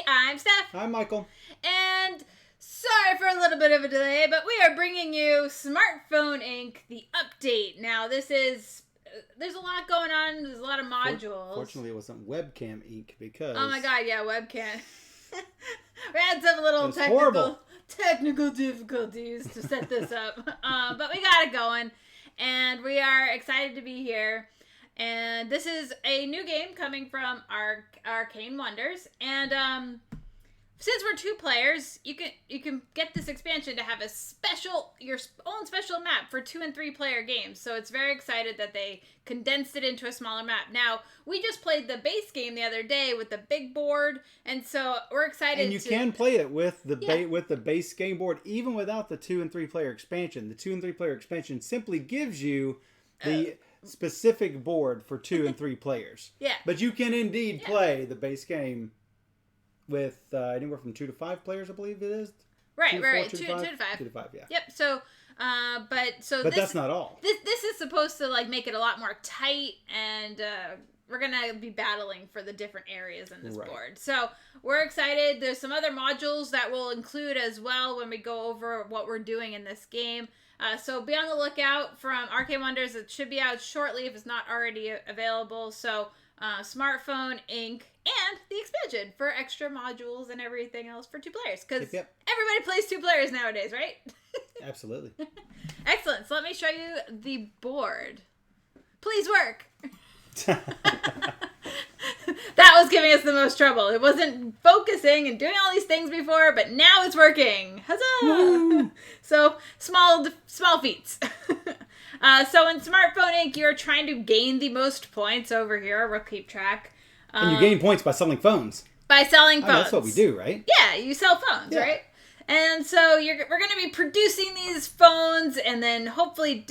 I'm Steph. I'm Michael. And sorry for a little bit of a delay, but we are bringing you Smartphone Inc., the update. Now, there's a lot going on. There's a lot of modules. Fortunately, it wasn't Webcam Inc. because... Oh my god, yeah, webcam. We had some little technical difficulties to set this up. But we got it going. And we are excited to be here. And this is a new game coming from Arcane Wonders. And since we're 2 players, you can get this expansion to have your own special map for 2 and 3 player games. So it's very excited that they condensed it into a smaller map. Now, we just played the base game the other day with the big board, and so we're excited. And you can play it with the base game board, even without the 2 and 3 player expansion. The 2 and 3 player expansion simply gives you the specific board for 2 and 3 players. Yeah. But you can indeed play the base game with anywhere from 2 to 5 players, I believe it is. Right. 2 to 5, yeah. Yep. So, but that's not all. This is supposed to like make it a lot more tight, and we're gonna be battling for the different areas in this board. So we're excited. There's some other modules that we'll include as well when we go over what we're doing in this game. So be on the lookout from Arcane Wonders. It should be out shortly if it's not already available. So Smartphone Inc. and the expansion for extra modules and everything else for 2 players. Because everybody plays 2 players nowadays, right? Absolutely. Excellent. So let me show you the board. Please work. That was giving us the most trouble. It wasn't focusing and doing all these things before, but now it's working. Huzzah! So small feats. So in Smartphone Inc., you're trying to gain the most points over here. We'll keep track. And you gain points by selling phones. By selling phones. That's what we do, right? Yeah, you sell phones, right? And so we're going to be producing these phones and then hopefully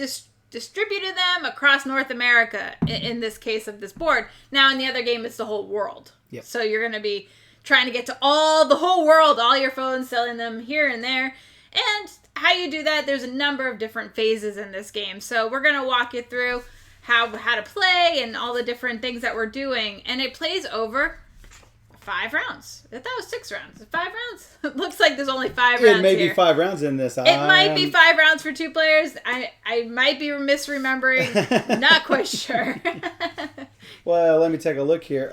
distributed them across North America in this case of this board. Now in the other game it's the whole world. Yep. So you're going to be trying to get to the whole world, all your phones, selling them here and there. And how you do that, there's a number of different phases in this game. So we're going to walk you through how to play and all the different things that we're doing. And it plays over 5 rounds. I thought it was 6 rounds. 5 rounds? It looks like there's only 5 rounds. It may be 5 rounds in this. It might be 5 rounds for 2 players. I might be misremembering. Not quite sure. Well, let me take a look here.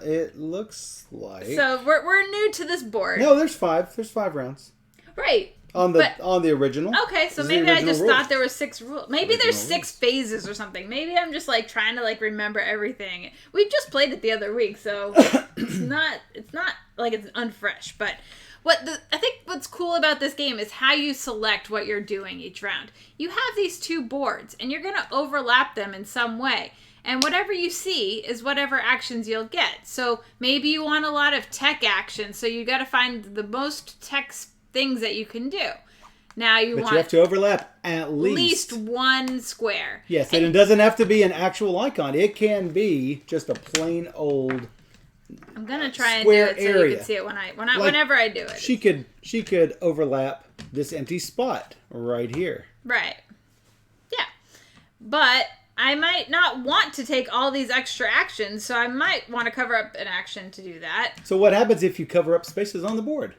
It looks like... So we're new to this board. No, there's 5. There's 5 rounds. Right. On the original. Okay, so maybe I just thought there were 6 rules. Maybe there's 6 phases or something. Maybe I'm just like trying to like remember everything. We just played it the other week, so it's not like it's unfresh. But I think what's cool about this game is how you select what you're doing each round. You have these 2 boards, and you're gonna overlap them in some way. And whatever you see is whatever actions you'll get. So maybe you want a lot of tech action, so you got to find the most tech things that you can do. Now you have to overlap at least 1 square. Yes, and it doesn't have to be an actual icon. It can be just a plain old. I'm gonna try and do it so you can see it whenever I do it. She could overlap this empty spot right here. Right. Yeah, but I might not want to take all these extra actions, so I might want to cover up an action to do that. So what happens if you cover up spaces on the board?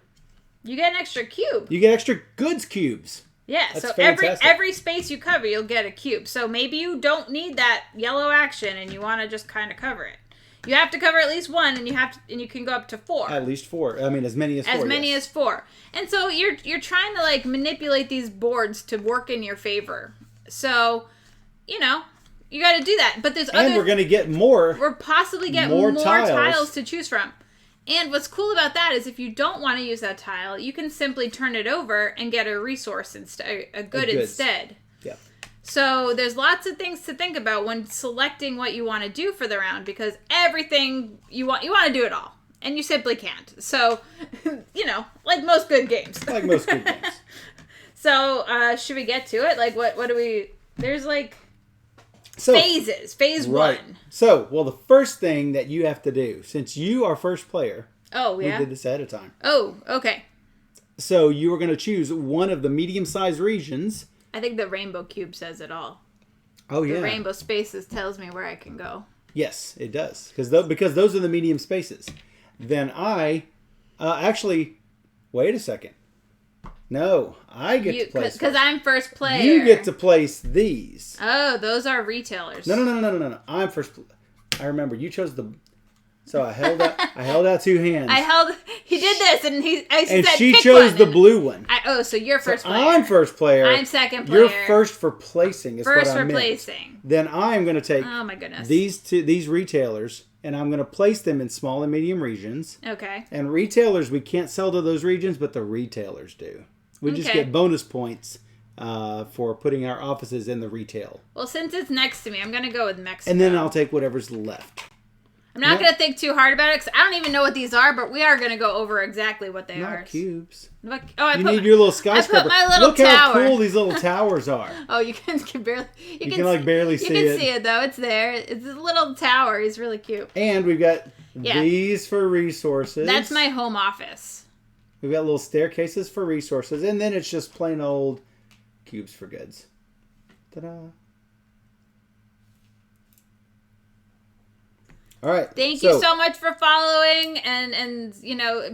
You get an extra cube. You get extra goods cubes. Yeah, That's so fantastic. every space you cover, you'll get a cube. So maybe you don't need that yellow action and you want to just kind of cover it. You have to cover at least 1, and you can go up to 4. At least 4. I mean, as many as 4. As many as 4. And so you're trying to like manipulate these boards to work in your favor. So, you got to do that. But we're going to get more. We're possibly get more tiles to choose from. And what's cool about that is if you don't want to use that tile, you can simply turn it over and get a resource instead, a good instead. Yeah. So there's lots of things to think about when selecting what you want to do for the round, because everything you want to do it all, and you simply can't. So, like most good games. Like most good games. So, should we get to it? Like, what do we? There's like phases. Phase 1. So, the first thing that you have to do, since you are first player. Oh, yeah? We did this ahead of time. Oh, okay. So, you are going to choose one of the medium-sized regions. I think the rainbow cube says it all. Oh, yeah. The rainbow spaces tells me where I can go. Yes, it does. Because those are the medium spaces. Then I Actually, wait a second. No, I get to place. Because I'm first player. You get to place these. Oh, those are retailers. No. I'm first. I remember you chose the. So I held out two hands. He did this, and I said, she pick chose one. the blue one. So you're first player. I'm first player. I'm second player. You're first for placing. Is First what I for meant. placing. Then I'm going to take. Oh my goodness. These retailers, and I'm going to place them in small and medium regions. Okay. And retailers, we can't sell to those regions, but the retailers do. We just get bonus points for putting our offices in the retail. Well, since it's next to me, I'm going to go with Mexico. And then I'll take whatever's left. I'm not going to think too hard about it because I don't even know what these are, but we are going to go over exactly what they are. Cubes. Oh, you need your little skyscraper. I put my little tower. Look how cool these little towers are. Oh, you can barely. You can like barely see it. You can see it though. It's there. It's a little tower. He's really cute. And we've got these for resources. That's my home office. We've got little staircases for resources, and then it's just plain old cubes for goods. Ta-da! All right. Thank you so much for following and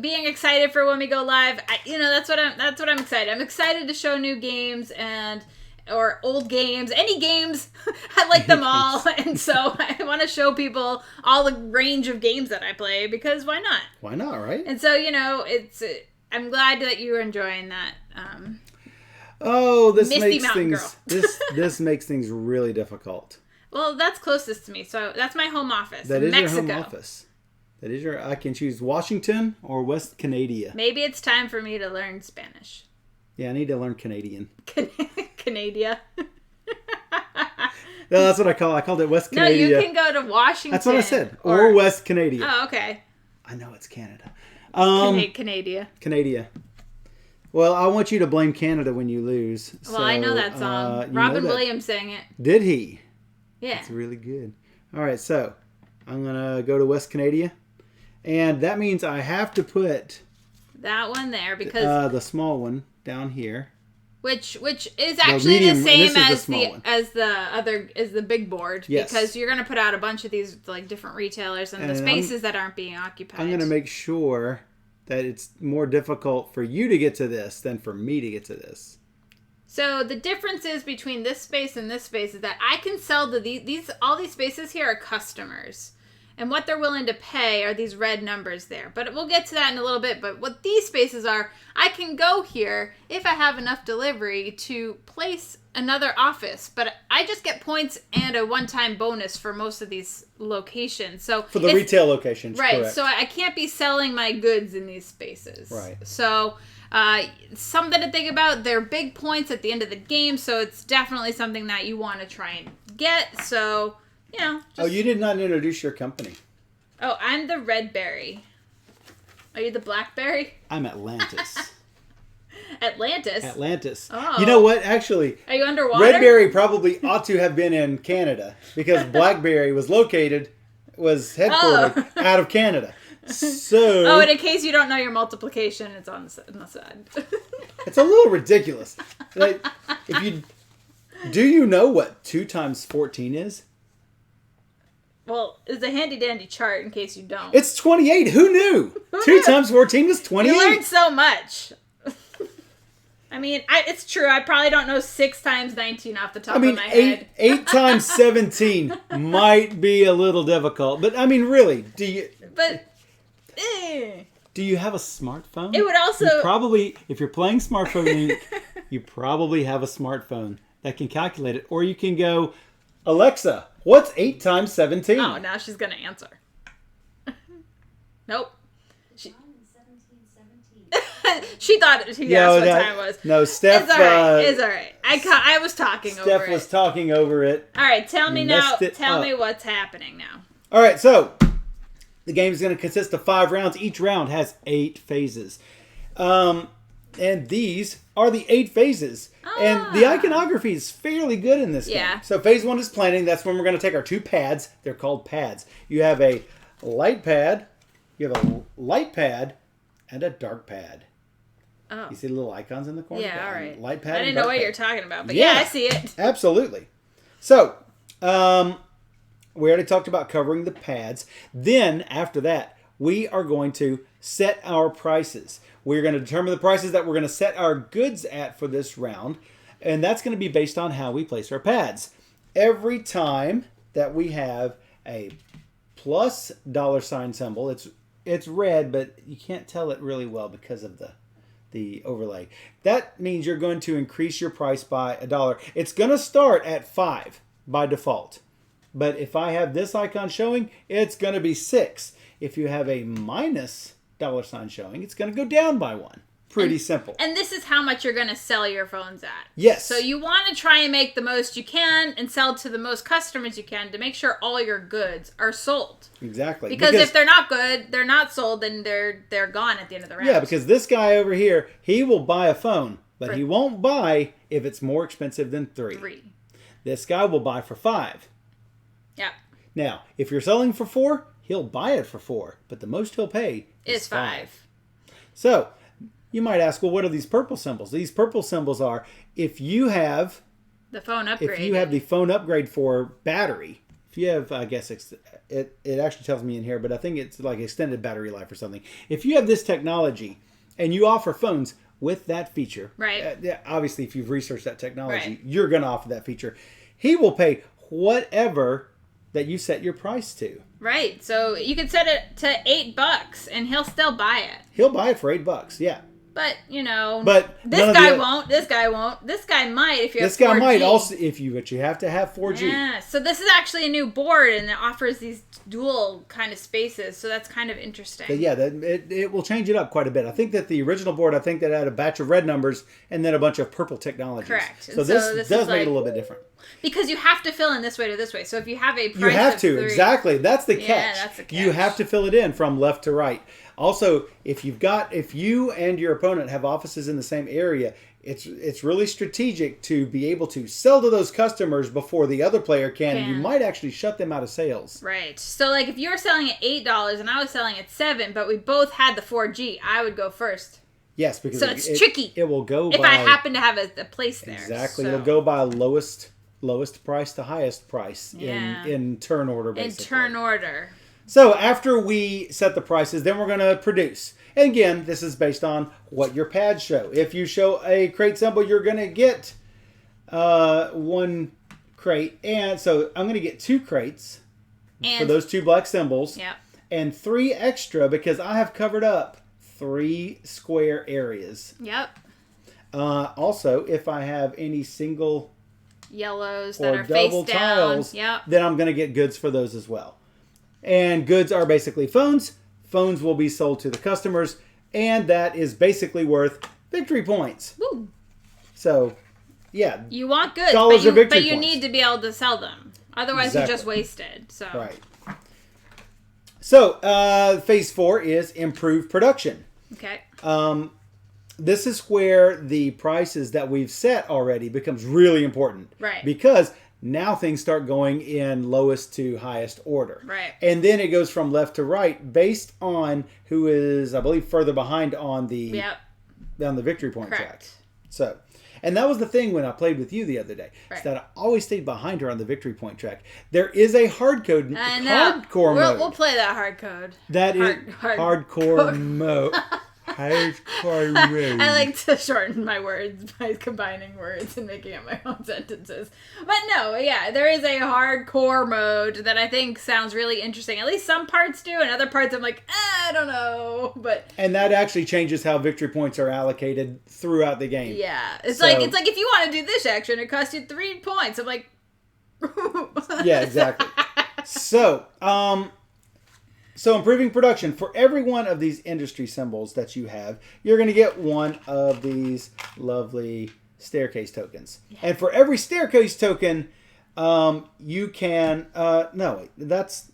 being excited for when we go live. That's what I'm excited. I'm excited to show new games or old games, any games. I like them all, and so I want to show people all the range of games that I play because why not? Why not, right? And so I'm glad that you're enjoying that. This makes things this makes things really difficult. Well, that's closest to me, so that's my home office. That is Mexico. your home office. That is I can choose Washington or West Canada. Maybe it's time for me to learn Spanish. Yeah, I need to learn Canadian. Canada. No, that's what I called it West Canada. No, you can go to Washington. That's what I said. Or West Canada. Oh, okay. I know it's Canada. Canada. Well, I want you to blame Canada when you lose. Well, I know that song. Robin Williams sang it. Did he? Yeah. It's really good. All right, so I'm going to go to West Canada. And that means I have to put that one there because the small one down here. Which is actually the same as the big board. Yes. Because you're going to put out a bunch of these like different retailers and the spaces that aren't being occupied. I'm going to make sure that it's more difficult for you to get to this than for me to get to this. So the differences between this space and this space is that I can sell to all these spaces here are customers. And what they're willing to pay are these red numbers there. But we'll get to that in a little bit. But what these spaces are, I can go here if I have enough delivery to place another office. But I just get points and a one-time bonus for most of these locations. So for the retail locations, right? Correct. So I can't be selling my goods in these spaces. Right. So something to think about. They're big points at the end of the game, so it's definitely something that you want to try and get. So. You did not introduce your company. Oh, I'm the red berry. Are you the blackberry? I'm Atlantis. Atlantis? Oh. You know what? Actually, are you underwater? Red berry probably ought to have been in Canada because blackberry was headquartered out of Canada. So. Oh, and in case you don't know your multiplication, it's on the side. It's a little ridiculous. Like, do you know what 2 times 14 is? Well, it's a handy-dandy chart in case you don't. It's 28. Who knew? 2 times 14 was 28. You learned so much. I mean, it's true. I probably don't know 6 times 19 off the top of my head. 8 times 17 might be a little difficult. But, I mean, really, do you... But... Do you have a smartphone? It would also... if you're playing smartphone, you probably have a smartphone that can calculate it. Or you can go, Alexa... What's 8 times 17? Oh, now she's going to answer. Nope. She thought she asked what time it was. No, Steph... It's all right. I was talking over it. Steph was talking over it. All right, tell me now. Tell me what's happening now. All right, so the game is going to consist of 5 rounds. Each round has 8 phases. And these are the 8 phases. And the iconography is fairly good in this game. So phase 1 is planning. That's when we're going to take our 2 pads. They're called pads. You have a light pad, and a dark pad. Oh. You see the little icons in the corner? Yeah, all right. Light pad. I didn't know what you're talking about, but yeah, I see it. Absolutely. So, we already talked about covering the pads. Then, after that, we are going to set our prices. We're going to determine the prices that we're going to set our goods at for this round. And that's going to be based on how we place our pads. Every time that we have a plus $ symbol, it's red, but you can't tell it really well because of the overlay. That means you're going to increase your price by $1. It's going to start at 5 by default. But if I have this icon showing, it's going to be 6. If you have a minus $ showing, it's going to go down by 1. Pretty simple. And this is how much you're going to sell your phones at. Yes. So you want to try and make the most you can and sell to the most customers you can to make sure all your goods are sold. Exactly. Because if they're not good, they're not sold, then they're gone at the end of the round. Yeah, because this guy over here, he will buy a phone, but he won't buy if it's more expensive than 3. This guy will buy for 5. Yeah. Now, if you're selling for 4, he'll buy it for 4, but the most he'll pay is 5. So, you might ask, well, what are these purple symbols? These purple symbols are if you have the phone upgrade. If you have the phone upgrade for battery, if you have, I guess it actually tells me in here, but I think it's like extended battery life or something. If you have this technology and you offer phones with that feature, right? Obviously, if you've researched that technology, you're going to offer that feature. He will pay whatever that you set your price to. Right. So you could set it to $8 and he'll still buy it. He'll buy it for $8, yeah. But, you know, but this guy won't. This guy won't. This guy might if you have 4G. This guy might also, but you have to have 4G. Yeah. So this is actually a new board and it offers these dual kind of spaces. So that's kind of interesting. But yeah, it will change it up quite a bit. I think that the original board, had a batch of red numbers and then a bunch of purple technologies. Correct. So this does make it a little bit different. Because you have to fill in this way to this way. So if you have a price you have to, 3, exactly. That's the catch. Yeah, that's the catch. You have to fill it in from left to right. Also, if you and your opponent have offices in the same area, it's really strategic to be able to sell to those customers before the other player can. And you might actually shut them out of sales. Right. So like if you were selling at $8 and I was selling at $7, but we both had the 4G, I would go first. Yes, because so it's tricky. It will go if by, I happen to have a place there. Exactly. So. It'll go by lowest price to highest price in turn order, basically. In turn order. So after we set the prices, then we're going to produce. And again, this is based on what your pads show. If you show a crate symbol, you're going to get 1 crate. And so I'm going to get 2 crates for those 2 black symbols. Yep. And 3 extra because I have covered up 3 square areas. Yep. Also, if I have any single yellows or that are double face tiles, down. Then I'm going to get goods for those as well. And goods are basically phones. Phones will be sold to the customers, and that is basically worth victory points. Woo. So, yeah. You want goods, but you need to be able to sell them. Otherwise, you're just wasted. So. Right. So, phase 4 is improve production. Okay. This is where the prices that we've set already becomes really important. Right. Because now things start going in lowest to highest order. Right. And then it goes from left to right based on who is, I believe, further behind on the victory point track. So, and that was the thing when I played with you the other day. Right. Is that I always stayed behind her on the victory point track. There is a hardcore mode. We'll play that hard code. That is hardcore mode. I like to shorten my words by combining words and making up my own sentences. But no, yeah, there is a hardcore mode that I think sounds really interesting. At least some parts do, and other parts I'm like, I don't know. And that actually changes how victory points are allocated throughout the game. Yeah, it's like if you want to do this action, it costs you 3 points. I'm like, yeah, exactly. So improving production, for every one of these industry symbols that you have, you're going to get 1 of these lovely staircase tokens. Yeah. And for every staircase token, you can... that's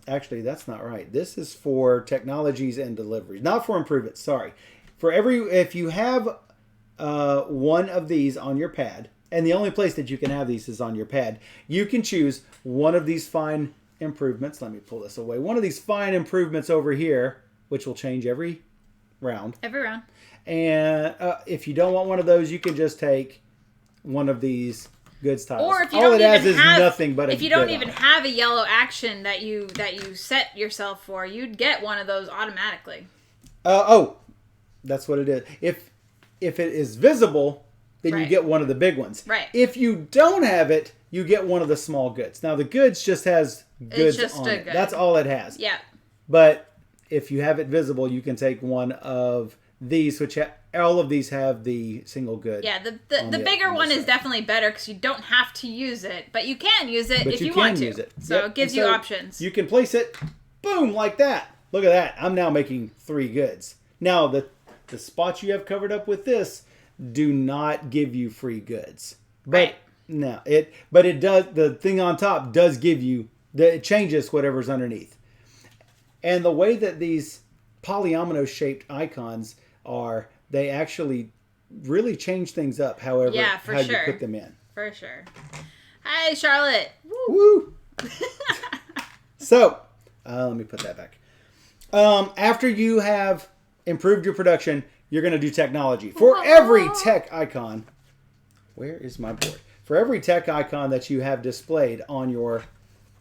not right. This is for technologies and deliveries, not for improvements, sorry. If you have 1 of these on your pad, and the only place that you can have these is on your pad, you can choose 1 of these fine improvements. Let me pull this away. 1 of these fine improvements over here, which will change every round. And if you don't want 1 of those, you can just take 1 of these goods tiles. Or if you all don't it has even is have, nothing but if you don't even have a yellow action that you set yourself for, you'd get one of those automatically. That's what it is. If it is visible, then you get one of the big ones. Right. If you don't have it, you get one of the small goods. Now the goods just has goods on it. Good. That's all it has. Yeah. But if you have it visible, you can take one of these, which all of these have the single good. Yeah, the bigger one is definitely better because you don't have to use it, but you can use it if you want to. Use it. So it gives you options. You can place it, boom, like that. Look at that. I'm now making 3 goods. Now the spots you have covered up with this do not give you free goods. But right. No, it does. The thing on top does give you it changes whatever's underneath. And the way that these polyomino shaped icons are, they actually really change things up. However, how you put them in. For sure. Hi, Charlotte. Woo! So, let me put that back. After you have improved your production, you're going to do technology. For every tech icon, where is my board? For every tech icon that you have displayed on your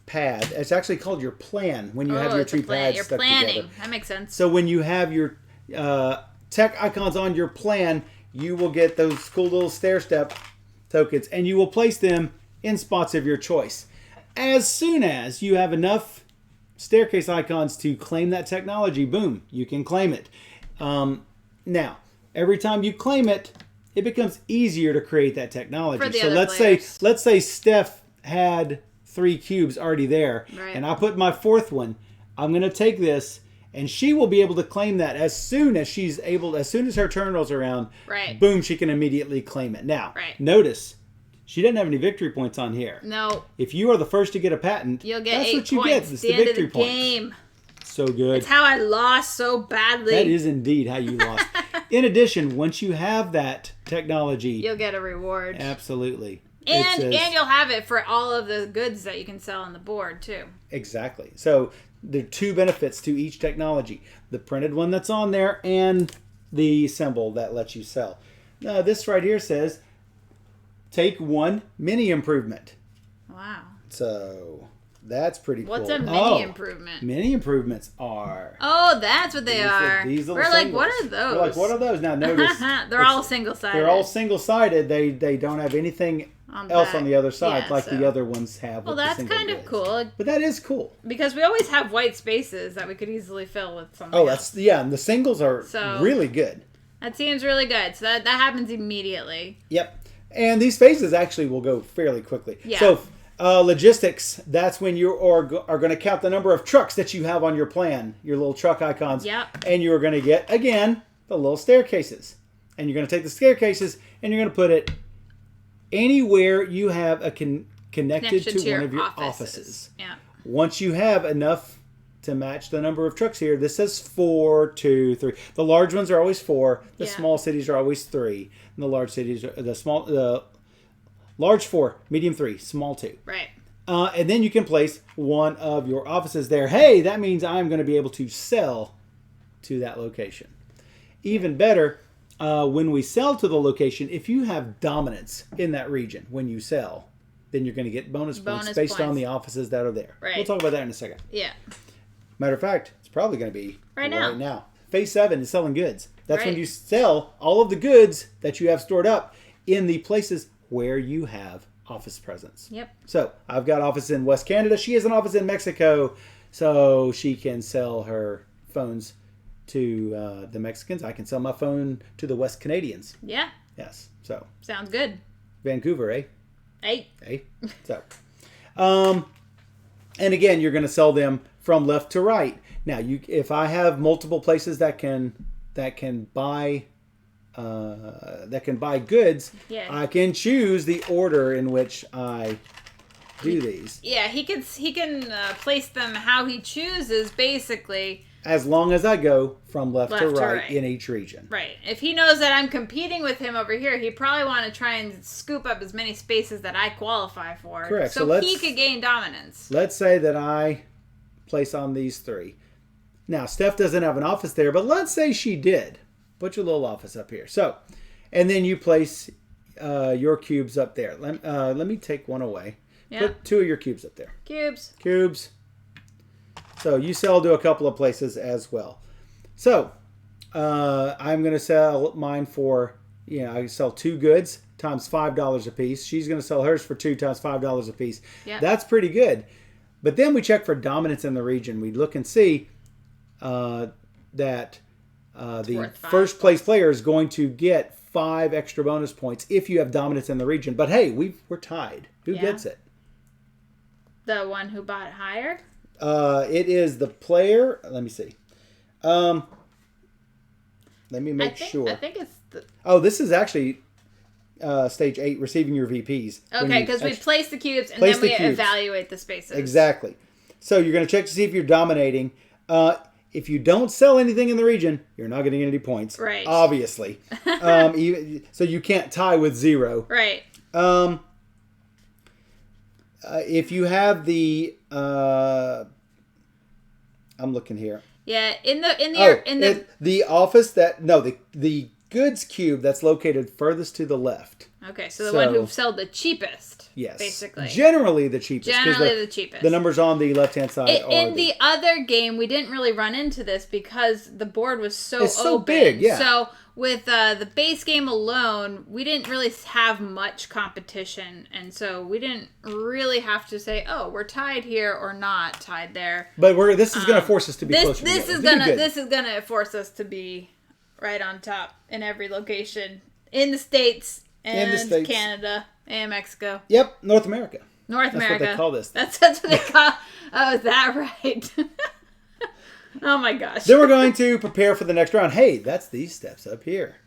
pad, it's actually called your plan when you have your 2 pads stuck together. That makes sense. So when you have your tech icons on your plan, you will get those cool little stair step tokens, and you will place them in spots of your choice. As soon as you have enough staircase icons to claim that technology, boom, you can claim it. Now, every time you claim it, it becomes easier to create that technology. For the so other let's say Steph had 3 cubes already there, right. and I put my 4th one. I'm going to take this, and she will be able to claim that as soon as her turn rolls around. Right. Boom, she can immediately claim it. Now, right. Notice she doesn't have any victory points on here. No. If you are the first to get a patent, you'll get that's 8 what you points. get. It's the victory points. Game. So good. It's how I lost so badly. That is indeed how you lost. In addition, once you have that technology, you'll get a reward. Absolutely. And you'll have it for all of the goods that you can sell on the board too. Exactly. So there are 2 benefits to each technology: the printed one that's on there and the symbol that lets you sell. Now this right here says, take 1 mini improvement. Wow. So that's pretty cool. What's a mini improvement? Mini improvements are. Oh, that's what they are. We're like, what are those? We're like, what are those? Now notice. They're all single-sided. They're all single-sided. They don't have anything else on the other side the other ones have. Well, that's kind of cool. But that is cool. Because we always have white spaces that we could easily fill with something else. And the singles are really good. That seems really good. So that happens immediately. Yep. And these phases actually will go fairly quickly. Yeah. So logistics, that's when you are going to count the number of trucks that you have on your plan, your little truck icons. Yep. And you're going to get, again, the little staircases. And you're going to take the staircases and you're going to put it anywhere you have a connected to one of your offices. Yeah. Once you have enough to match the number of trucks here, this says 4, 2, 3. The large ones are always 4. The small cities are always 3. And the large cities are the large 4, medium 3, small 2. Right. And then you can place one of your offices there. Hey, that means I'm going to be able to sell to that location. Even better, when we sell to the location, if you have dominance in that region when you sell, then you're going to get bonus points based on the offices that are there. Right. We'll talk about that in a second. Yeah. Matter of fact, it's probably going to be right now. Phase 7 is selling goods. That's when you sell all of the goods that you have stored up in the places where you have office presence. Yep. So I've got office in West Canada. She has an office in Mexico, so she can sell her phones to the Mexicans. I can sell my phone to the West Canadians. Yeah. Yes. So. Sounds good. Vancouver, eh? Hey. So. And again, you're going to sell them from left to right. Now, if I have multiple places that can buy goods, I can choose the order in which I do these. Yeah, he can place them how he chooses, basically. As long as I go from left to right in each region. Right. If he knows that I'm competing with him over here, he'd probably want to try and scoop up as many spaces that I qualify for. Correct. So he could gain dominance. Let's say that I place on these 3. Now, Steph doesn't have an office there, but let's say she did. Put your little office up here. So, and then you place your cubes up there. Let me take one away. Yeah. Put 2 of your cubes up there. Cubes. So you sell to a couple of places as well. So I'm going to sell mine for, I sell 2 goods times $5 a piece. She's going to sell hers for 2 times $5 a piece. Yep. That's pretty good. But then we check for dominance in the region. We look and see that the first place player is going to get 5 extra bonus points if you have dominance in the region. But hey, we're tied. Who gets it? The one who bought higher? It is the player. Let me see. Let me make sure. I think it's the... Oh, this is actually stage 8, receiving your VPs. Okay, because we place the cubes and then we evaluate the spaces. Exactly. So you're going to check to see if you're dominating. If you don't sell anything in the region, you're not going to get any points. Right. Obviously. So you can't tie with 0. Right. If you have the... I'm looking here. Yeah, the office the goods cube that's located furthest to the left. Okay, so the one who sold the cheapest. Yes. Basically. Generally the cheapest. The cheapest. The numbers on the left-hand side in the other game, we didn't really run into this because the board was so open. Big, yeah. So with the base game alone, we didn't really have much competition. And so we didn't really have to say, oh, we're tied here or not tied there. But this is going to force us to be closer This together. This is going to force us to be right on top in every location. In the States and Canada and Mexico. Yep, North America. That's what they call this. That's what they call. Oh, is that right? Oh my gosh. Then we're going to prepare for the next round. Hey, that's these steps up here.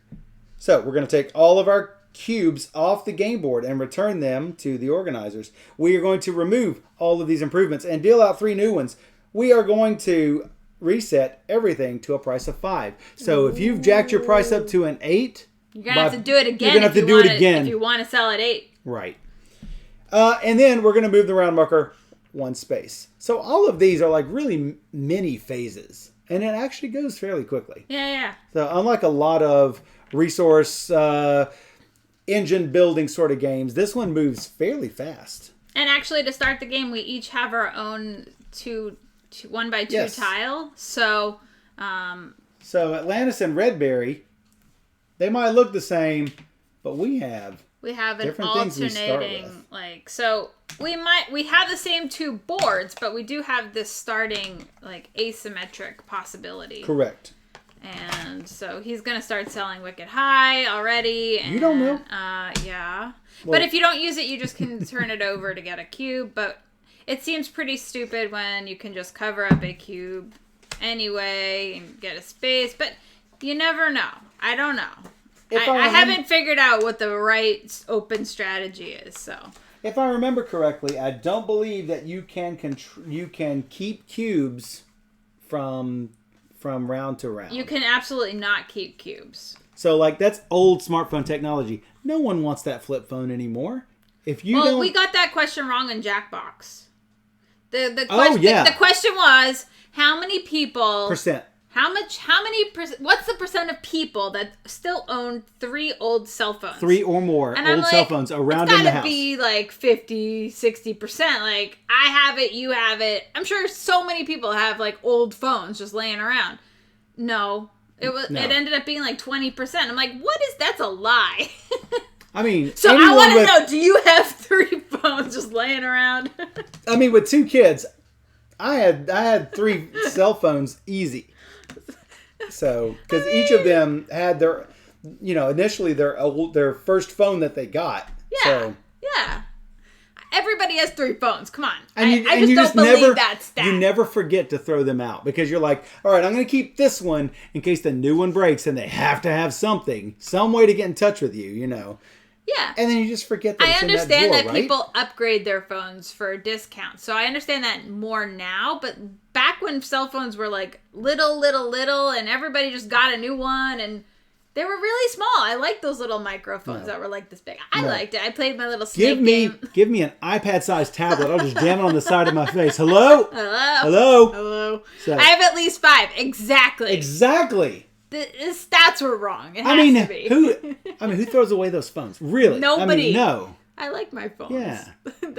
So we're going to take all of our cubes off the game board and return them to the organizers. We are going to remove all of these improvements and deal out 3 new ones. We are going to reset everything to a price of 5. So if you've jacked your price up to an 8, you're going to have to do it again. You're going to have to do it again if you want to sell at 8. Right. And then we're going to move the round marker 1 space. So all of these are like really mini phases. And it actually goes fairly quickly. Yeah. So unlike a lot of resource engine building sort of games, this one moves fairly fast. And actually to start the game, we each have our own 1 by 2 tile. So Atlantis and Redberry, they might look the same, but we have an alternating, so we have the same 2 boards, but we do have this starting asymmetric possibility. Correct. And so he's gonna start selling Wicked High already. And, you don't know. Yeah. Well, but if you don't use it, you just can turn it over to get a cube. But it seems pretty stupid when you can just cover up a cube anyway and get a space. But you never know. I don't know. I haven't figured out what the right open strategy is. So if I remember correctly, I don't believe that you can keep cubes from round to round. You can absolutely not keep cubes. So that's old smartphone technology. No one wants that flip phone anymore. We got that question wrong in Jackbox. The question was how many people percent. What's the percent of people that still own 3 old cell phones? 3 or more old cell phones around in the house. It's gotta be 50, 60%. I have it, you have it. I'm sure so many people have old phones just laying around. No. It ended up being 20%. I'm like, that's a lie. I mean, so I want to know, do you have 3 phones just laying around? I mean, with 2 kids, I had 3 cell phones easy. So, because each of them had their, initially their first phone that they got. Yeah. Everybody has 3 phones. Come on. I just don't believe that stat. You never forget to throw them out because you're like, all right, I'm going to keep this one in case the new one breaks, and they have to have some way to get in touch with you, Yeah. And then you just forget that I it's in understand that drawer, that people upgrade their phones for discounts. So I understand that more now. But back when cell phones were little, and everybody just got a new one, and they were really small. I liked those little microphones that were this big. I liked it. I played my little snake game. Give me an iPad-sized tablet. I'll just jam it on the side of my face. Hello? Hello? So, I have at least 5. Exactly. his stats were wrong. It has to be. who throws away those phones? Really? Nobody. No. I like my phones. Yeah.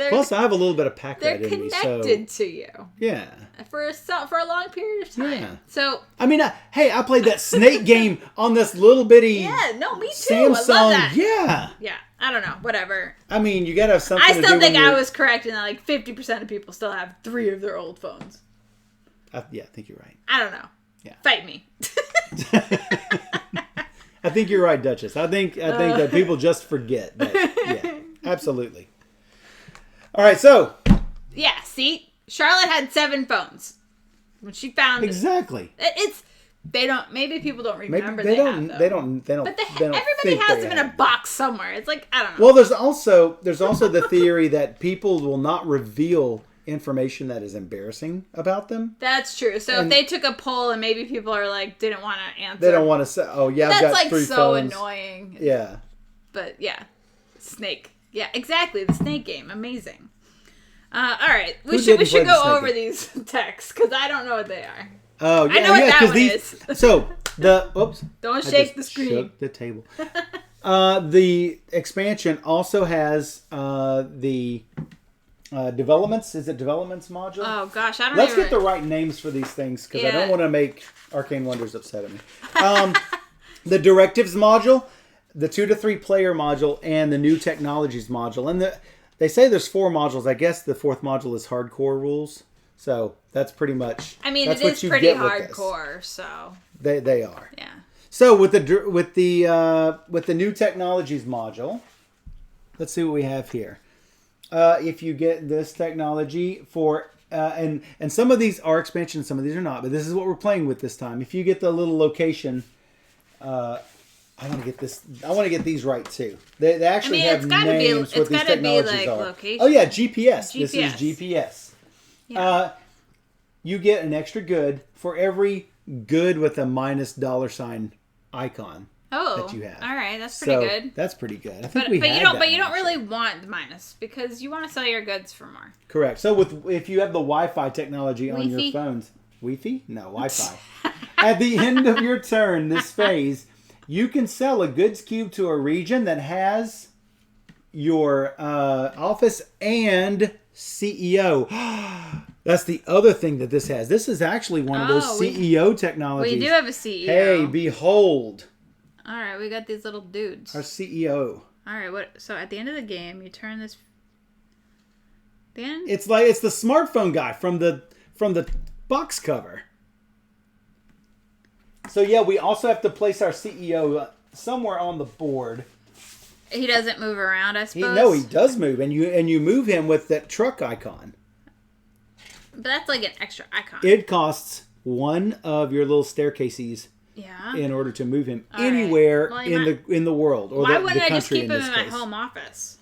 Plus, I have a little bit of pack rat in me. They're connected to you. Yeah. For a long period of time. Yeah. So. I played that Snake game on this little bitty. Yeah. No, me too. Samsung. I love that. Yeah. Yeah. I don't know. Whatever. You gotta have something. I still think I was correct in that 50% of people still have 3 of their old phones. I think you're right. I don't know. Yeah. Fight me. I think you're right, Duchess. I think that people just forget. But, yeah, absolutely. All right, so. Yeah, see? Charlotte had 7 phones. When she found exactly. Maybe people don't remember they don't. But everybody has them in a box somewhere. It's I don't know. Well, there's also the theory that people will not reveal information that is embarrassing about them. That's true. So if they took a poll and maybe people are didn't want to answer. They don't want to say, oh yeah, I've got 3 so phones. Annoying. Yeah. But yeah. Snake. Yeah, exactly. The Snake game. Amazing. All right. We should go over these texts because I don't know what they are. Oh, yeah. I know what that one is. So, oops. Don't shake the screen. Shook the table. The expansion also has the developments. Is it developments module? Oh, gosh. I don't Let's get the right names for these things because I don't want to make Arcane Wonders upset at me. The directives module, the 2 to 3 player module, and the new technologies module. And they say there's 4 modules. I guess the 4th module is hardcore rules. So that's pretty much. It is pretty hardcore. So they are. Yeah. So with the new technologies module, let's see what we have here. If you get this technology for and some of these are expansions, some of these are not, but this is what we're playing with this time. If you get the little location, I want to get this. I want to get these right too. They actually have names what these technologies are. Location. Oh yeah, GPS. This is GPS. Yeah. You get an extra good for every good with a $- icon that you have. All right, that's pretty good. That's pretty good. I think but you don't really want the minus because you want to sell your goods for more. Correct. So if you have the Wi-Fi technology on your phones, Wi-Fi? No, Wi-Fi. At the end of your turn, this phase, you can sell a goods cube to a region that has your office and CEO. That's the other thing that this has. This is actually one of those CEO technologies. We do have a CEO. Hey, behold. All right, we got these little dudes. Our CEO. All right, so at the end of the game, you turn this. Then it's the smartphone guy from the box cover. So yeah, we also have to place our CEO somewhere on the board. He doesn't move around, I suppose. He does move, and you move him with that truck icon. But that's an extra icon. It costs 1 of your little staircases. Yeah. In order to move him anywhere in the world or why the wouldn't I country just keep in him this in case. my home office?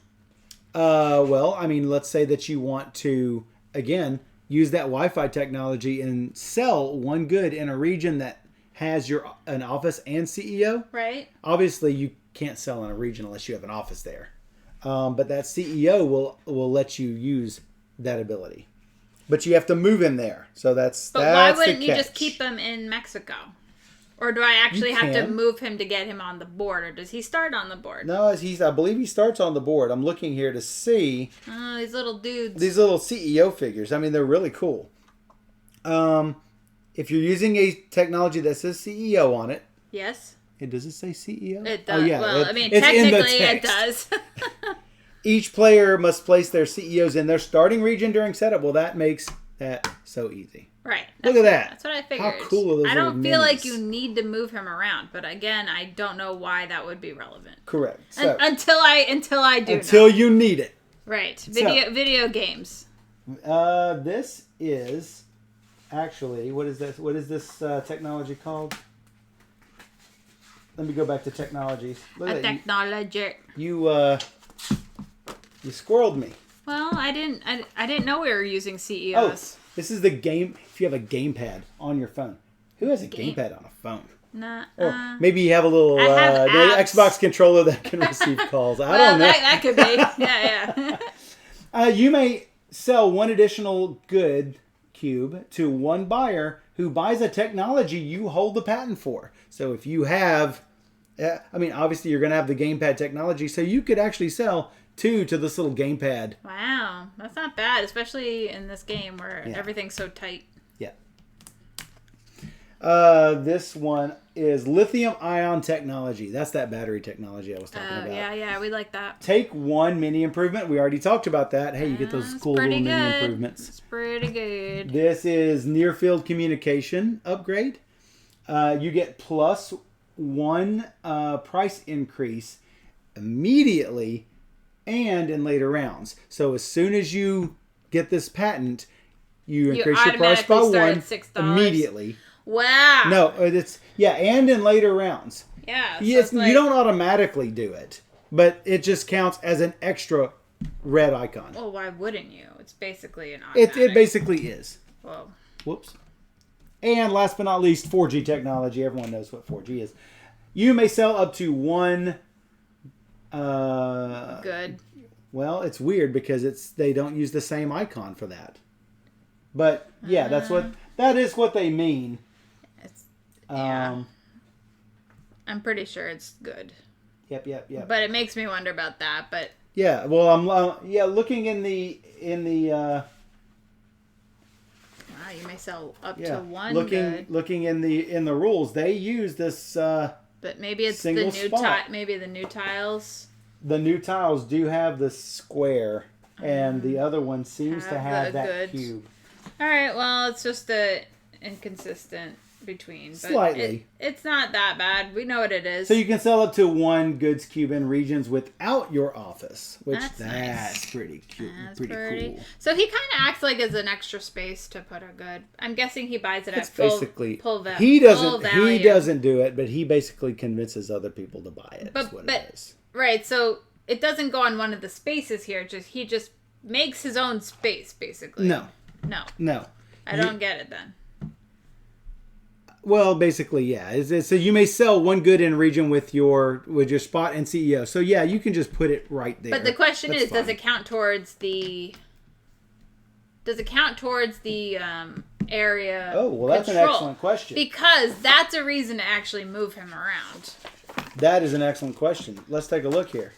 Let's say that you want to again use that Wi-Fi technology and sell 1 good in a region that has an office and CEO. Right. Obviously, you can't sell in a region unless you have an office there. But that CEO will let you use that ability. But you have to move him there. So that's why wouldn't you just keep him in Mexico? Or do I actually have to move him to get him on the board? Or does he start on the board? No, I believe he starts on the board. I'm looking here to see. Oh, these little dudes. These little CEO figures. I mean, they're really cool. If you're using a technology that says CEO on it. Yes. Does it say CEO? It does. Oh, yeah. Well, technically it does. Each player must place their CEOs in their starting region during setup. Well, that makes that so easy. Right. Look at that. That's what I figured. How cool are those? I don't feel like you need to move him around, but again, I don't know why that would be relevant. Correct. So, until I do. Until you need it. Right. Video games. This is actually what is this? What is this technology called? Let me go back to technologies. Technology. You squirreled me. Well, I didn't know we were using CEOs. Oh, this is the game. If you have a gamepad on your phone, who has a gamepad on a phone? Nah. Or maybe you have a little Xbox controller that can receive calls. I don't know. That could be. Yeah. You may sell 1 additional good cube to 1 buyer who buys a technology you hold the patent for. So if you have, obviously you're going to have the gamepad technology, so you could actually sell 2 to this little gamepad. Wow, that's not bad, especially in this game where everything's so tight. Yeah. This one is lithium-ion technology. That's that battery technology I was talking about. Yeah, we like that. Take 1 mini improvement. We already talked about that. Hey, you get those cool little mini improvements. It's pretty good. This is near-field communication upgrade. You get +1 price increase immediately and in later rounds. So as soon as you get this patent, you increase your price by 1 immediately. Wow. No, and in later rounds. Yeah. So you don't automatically do it, but it just counts as an extra red icon. Well, why wouldn't you? It's basically an automatic. It basically is. Whoa. Whoops. And last but not least, 4G technology. Everyone knows what 4G is. You may sell up to 1... Good. Well, it's weird because they don't use the same icon for that. But yeah, that is what they mean. I'm pretty sure it's good. Yep. But it makes me wonder about that. But yeah, well, I'm looking in the. Wow, you may sell up to 1. Looking in the rules, they use this. But maybe it's the new maybe the new tiles. The new tiles do have the square, and the other one seems to have that cube. All right, well, it's just inconsistent between. But slightly. It's not that bad. We know what it is. So you can sell up to 1 goods cube in regions without your office, which that's nice. Pretty cute. That's pretty cool. So he kind of acts like it's an extra space to put a good. I'm guessing he buys it at full value. He doesn't do it, but he basically convinces other people to buy it. That's what it is. Right, so it doesn't go on one of the spaces here. He just makes his own space, basically. No. I don't get it then. Well, basically, yeah. So you may sell 1 good in region with your spot and CEO. So yeah, you can just put it right there. But the question is, does it count towards the area? Oh, well, that's control? An excellent question. Because that's a reason to actually move him around. That is an excellent question. Let's take a look here.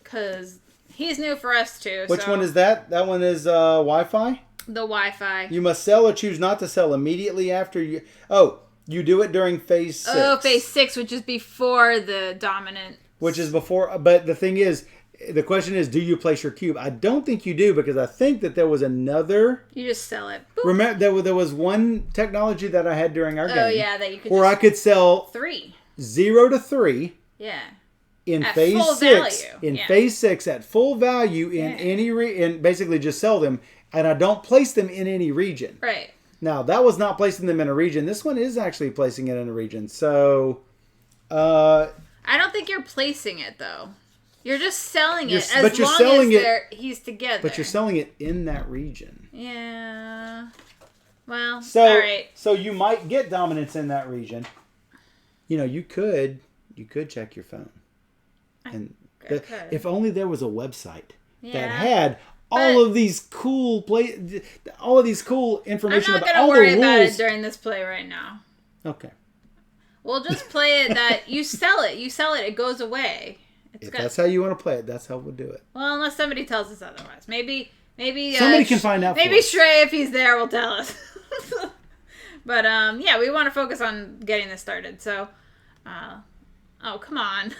Because he's new for us too. Which one is that? That one is Wi-Fi? The Wi-Fi. You must sell or choose not to sell immediately after you... Oh, you do it during phase 6. Oh, phase 6, which is before the dominant... Which is before... But the thing is, the question is, do you place your cube? I don't think you do, because I think that there was another... You just sell it. Boop. Remember, there was one technology that I had during our game. Oh, yeah, that you could where I could sell... 3. 0 to 3. Yeah. In at phase full 6. Value. In phase 6 at full value in any... and basically just sell them. And I don't place them in any region. Right. Now, that was not placing them in a region. This one is actually placing it in a region. So, I don't think you're placing it, though. You're just selling it he's together. But you're selling it in that region. Yeah. Well, all right. So you might get dominance in that region. You could check your phone. And if only there was a website that had... all of these cool information about all the rules. I'm not going to worry about it during this play right now. Okay. We'll just play it that you sell it. You sell it. It goes away. If that's how you want to play it, that's how we'll do it. Well, unless somebody tells us otherwise. Maybe somebody can find out. Maybe Shrey, if he's there, will tell us. But yeah, we want to focus on getting this started. So, oh come on,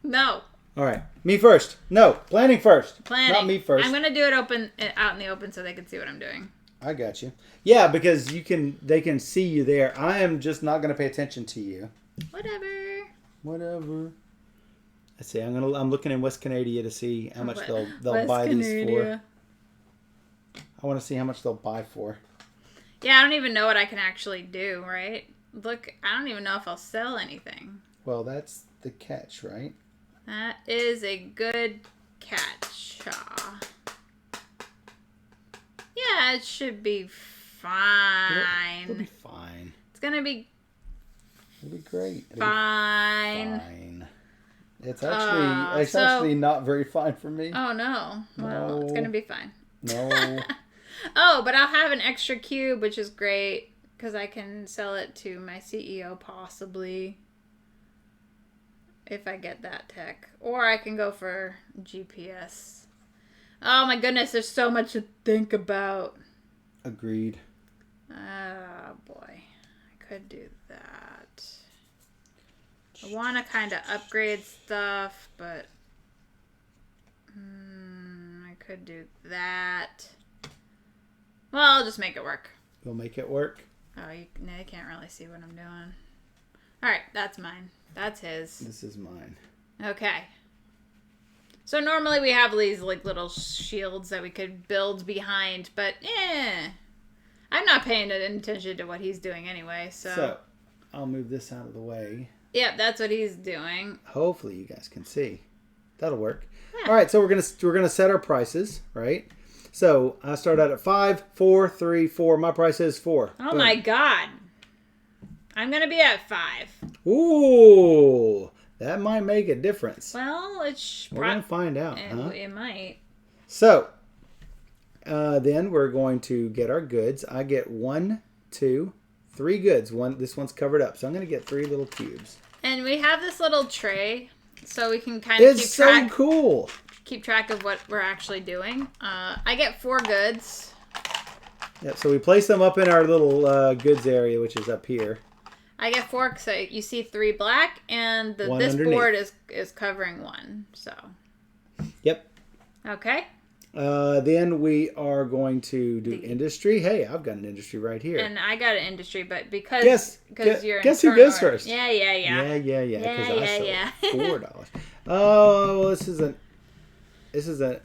no. All right, me first. No, planning first. Planning. Not me first. I'm gonna do it out in the open, so they can see what I'm doing. I got you. Yeah, because they can see you there. I am just not gonna pay attention to you. Whatever. Let's see. I'm looking in West Canada to see how much they'll buy these for. I want to see how much they'll buy for. Yeah, I don't even know what I can actually do. Right? Look, I don't even know if I'll sell anything. Well, that's the catch, right? That is a good catch. Yeah, it should be fine. It'll be fine. It's gonna be. It'll be great. Fine. It's actually not very fine for me. Oh no. Well, it's gonna be fine. No. Oh, but I'll have an extra cube, which is great because I can sell it to my CEO possibly if I get that tech. Or I can go for GPS. Oh my goodness, there's so much to think about. Agreed. Oh boy, I could do that. I want to kind of upgrade stuff, but I could do that. Well, I'll just make it work. You'll make it work? Oh, they can't really see what I'm doing. Alright, that's mine. That's his. This is mine. Okay. So normally we have these like little shields that we could build behind, but I'm not paying attention to what he's doing anyway, so I'll move this out of the way. Yep, that's what he's doing. Hopefully you guys can see. That'll work. Yeah. All right, so we're gonna set our prices, right? So I start out at 5, 4, 3, 4. My price is 4. Oh my god. I'm gonna be at 5. Ooh, that might make a difference. Well, we're gonna find out. It might. So then we're going to get our goods. I get 1, 2, 3 goods. This one's covered up, so I'm gonna get 3 little cubes. And we have this little tray, so we can kind of keep track. It's so cool. Keep track of what we're actually doing. I get 4 goods. Yep. So we place them up in our little goods area, which is up here. I get 4 because you see 3 black, and this underneath. Board is covering 1. So. Yep. Okay. Then we are going to do industry. Hey, I've got an industry right here. And I got an industry, but because you're guess who goes first? Yeah. Yeah. Because I sold $4. Oh, this is an.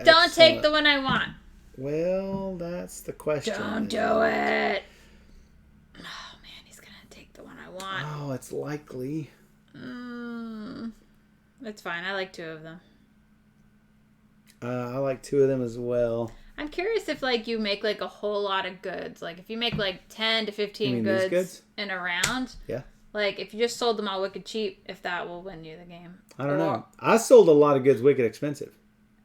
Don't take the one I want. Well, that's the question. Don't do it. Oh man, he's gonna take the one I want. Oh, it's likely. It's fine. I like 2 of them. I like 2 of them as well. I'm curious if you make a whole lot of goods. If you make 10 to 15 goods in a round. Yeah. If you just sold them all wicked cheap, if that will win you the game. I don't know. I sold a lot of goods wicked expensive.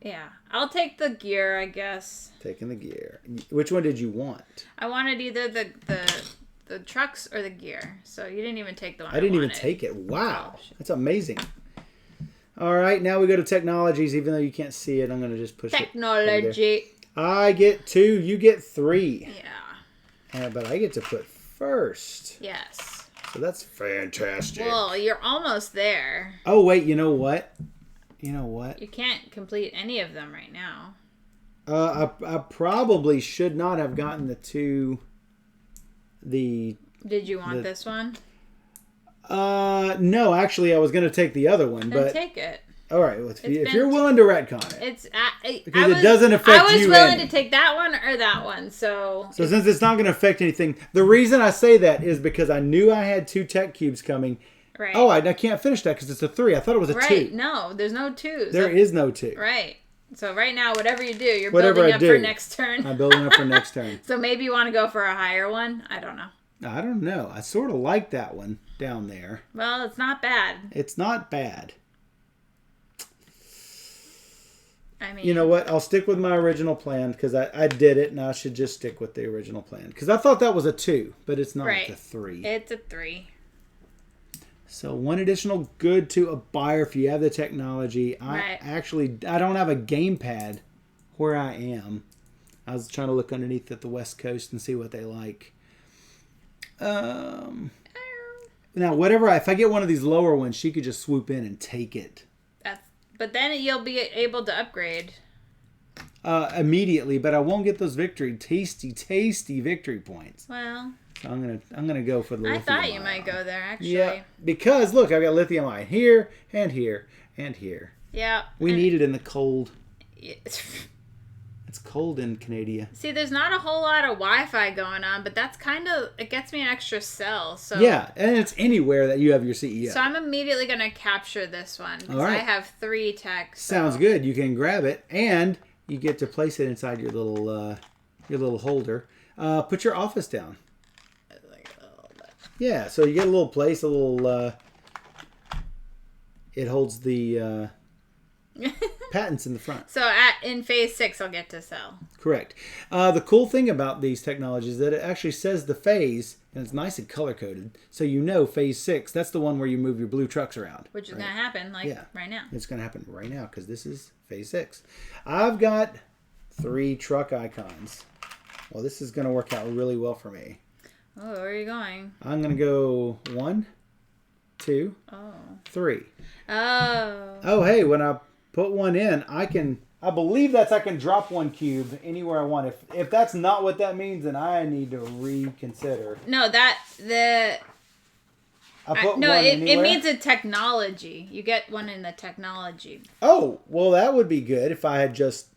Yeah. I'll take the gear, I guess. Taking the gear. Which one did you want? I wanted either the trucks or the gear. So you didn't even take the one I didn't wanted. even take it. Wow. That's amazing. All right, now we go to technologies. Even though you can't see it, I'm going to just push Technology. it. I get 2. You get 3. Yeah. But I get to put first. Yes. So that's fantastic. Well, you're almost there. Oh, wait. You know what? You can't complete any of them right now. I probably should not have gotten the 2. Did you want this one? No, actually, I was going to take the other one, then but take it. All right, well, if you're willing to retcon it, because it doesn't affect you. I was willing to take that one or that one, so since it's not going to affect anything, the reason I say that is because I knew I had 2 tech cubes coming. Right. Oh, I can't finish that because it's a 3. I thought it was a 2. Right. No, there's no 2s. There is no 2. Right. So right now, whatever you do, you're building up for next turn. I'm building up for next turn. So maybe you want to go for a higher one. I don't know. I don't know. I sort of like that one down there. Well, it's not bad. It's not bad. I mean, you know what? I'll stick with my original plan because I did it, and I should just stick with the original plan because I thought that was a 2, but it's not. Right. It's a 3. It's a 3. So 1 additional good to a buyer if you have the technology. Right. I don't have a gamepad where I am. I was trying to look underneath at the West Coast and see what they like. Now, if I get one of these lower ones, she could just swoop in and take it. But then you'll be able to upgrade. Immediately, but I won't get those tasty victory points. Well, so I'm gonna go for the lithium. I thought you might go there, actually. Yeah, because look, I've got lithium ion here and here and here. Yeah. We need it in the cold. Yeah. It's cold in Canada. See, there's not a whole lot of Wi-Fi going on, but that's it gets me an extra cell. So yeah, and it's anywhere that you have your CEO. So I'm immediately going to capture this one because I have 3 tech. So. Sounds good. You can grab it, and you get to place it inside your little holder. Put your office down. Like a little bit. Yeah, so you get a little place, it holds the... patents in the front. So in phase 6, I'll get to sell. Correct. The cool thing about these technologies is that it actually says the phase, and it's nice and color-coded, so you know phase 6, that's the one where you move your blue trucks around. Which is going to happen, right now. It's going to happen right now, because this is phase 6. I've got 3 truck icons. Well, this is going to work out really well for me. Oh, where are you going? I'm going to go 1, 2, 3. Oh, hey, when I put one in, I believe I can drop 1 cube anywhere I want. If that's not what that means, then I need to reconsider. No, it means a technology. You get one in the technology. Oh, well, that would be good if I had just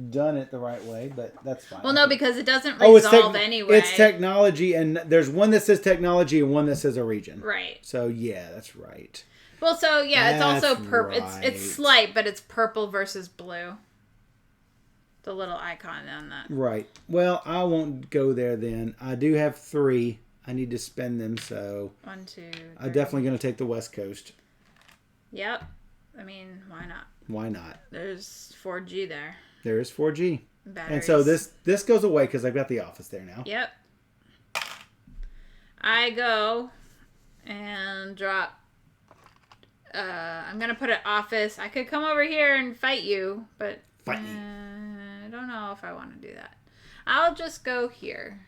done it the right way, but that's fine. Well, no, because it doesn't resolve anyway. It's technology, and there's one that says technology and one that says a region. Right. So, yeah, that's right. Well, so, yeah, it's also purple. Right. It's slight, but it's purple versus blue. The little icon on that. Right. Well, I won't go there then. I do have 3. I need to spend them, so... 1, 2, 3. I'm definitely going to take the West Coast. Yep. I mean, why not? Why not? There's 4G there. There is 4G. Batteries. And so this goes away because I've got the office there now. Yep. I go and drop... I'm going to put an office. I could come over here and fight you, but... Fight me. I don't know if I want to do that. I'll just go here.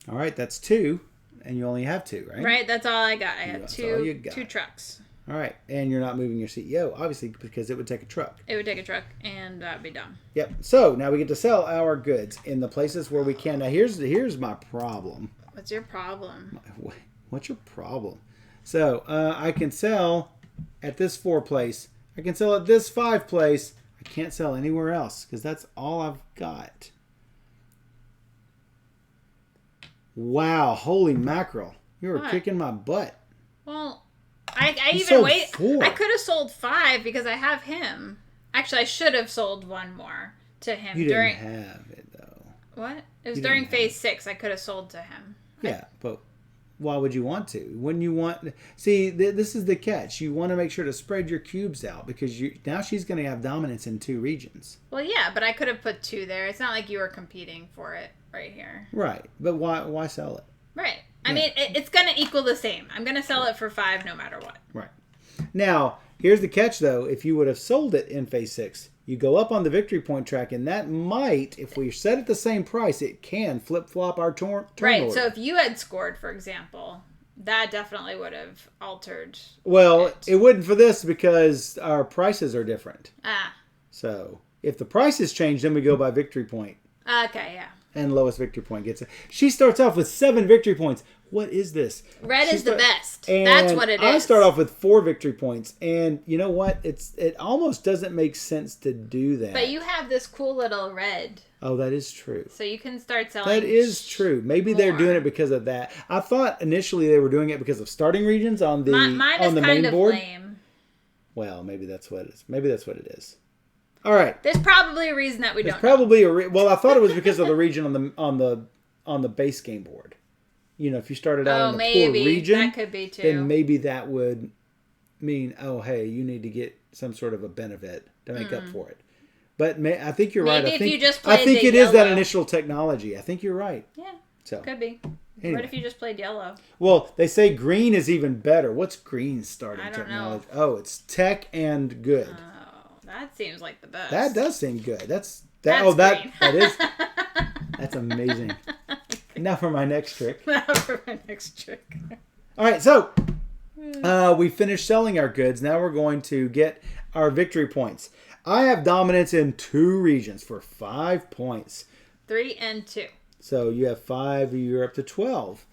All right, that's 2, and you only have 2, right? Right, that's all I got. I got That's two all you got. 2 trucks. All right, and you're not moving your CEO, obviously, because it would take a truck. It would take a truck, and that'd be dumb. Yep. So now we get to sell our goods in the places where we can. Now here's my problem. What's your problem? What's your problem? So I can sell at this 4 place. I can sell at this 5 place. I can't sell anywhere else because that's all I've got. Wow, holy mackerel. You were kicking my butt. Well, I even sold wait. 4. I could have sold 5 because I have him. Actually, I should have sold 1 more to him. You didn't have it, though. What? It was during phase 6. I could have sold to him. Yeah, but why would you want to? Wouldn't you want... See, this is the catch. You want to make sure to spread your cubes out because now she's going to have dominance in 2 regions. Well, yeah, but I could have put 2 there. It's not like you were competing for it right here. Right, but why sell it? Right. I mean, it's going to equal the same. I'm going to sell it for 5 no matter what. Right. Now, here's the catch, though. If you would have sold it in phase 6, you go up on the victory point track, and that might, if we set it the same price, it can flip-flop our turn Right, order. so if you had scored, for example, that definitely would have altered it wouldn't for this because our prices are different. So, if the prices change, then we go by victory point. Okay, yeah. And lowest victory point gets it. She starts off with 7 victory points. What is this? Red is the best. And that's what it is. I start off with 4 victory points. And you know what? It almost doesn't make sense to do that. But you have this cool little red. Oh, that is true. So you can start selling. That is true. Maybe they're doing it because of that. I thought initially they were doing it because of starting regions on the main board. Lame. Well, maybe that's what it is. Maybe that's what it is. All right. There's probably a reason that we don't. Probably well, I thought it was because of the region on the base game board. You know, if you started out in the poor region, that could be too. Then maybe that would mean, oh, hey, you need to get some sort of a benefit to make up for it. But I think you're right. Maybe if you just I played think it yellow. is that initial technology. I think you're right. Yeah. So could be. Anyway. What if you just played yellow? Well, they say green is even better. What's green starting technology? Know. Oh, it's tech and good. Oh, that seems like the best. That does seem good. That's green. That is. That's amazing. Now for my next trick. All right, so we finished selling our goods. Now we're going to get our victory points. I have dominance in 2 regions for 5 points. 3 and 2. So you have 5, you're up to 12.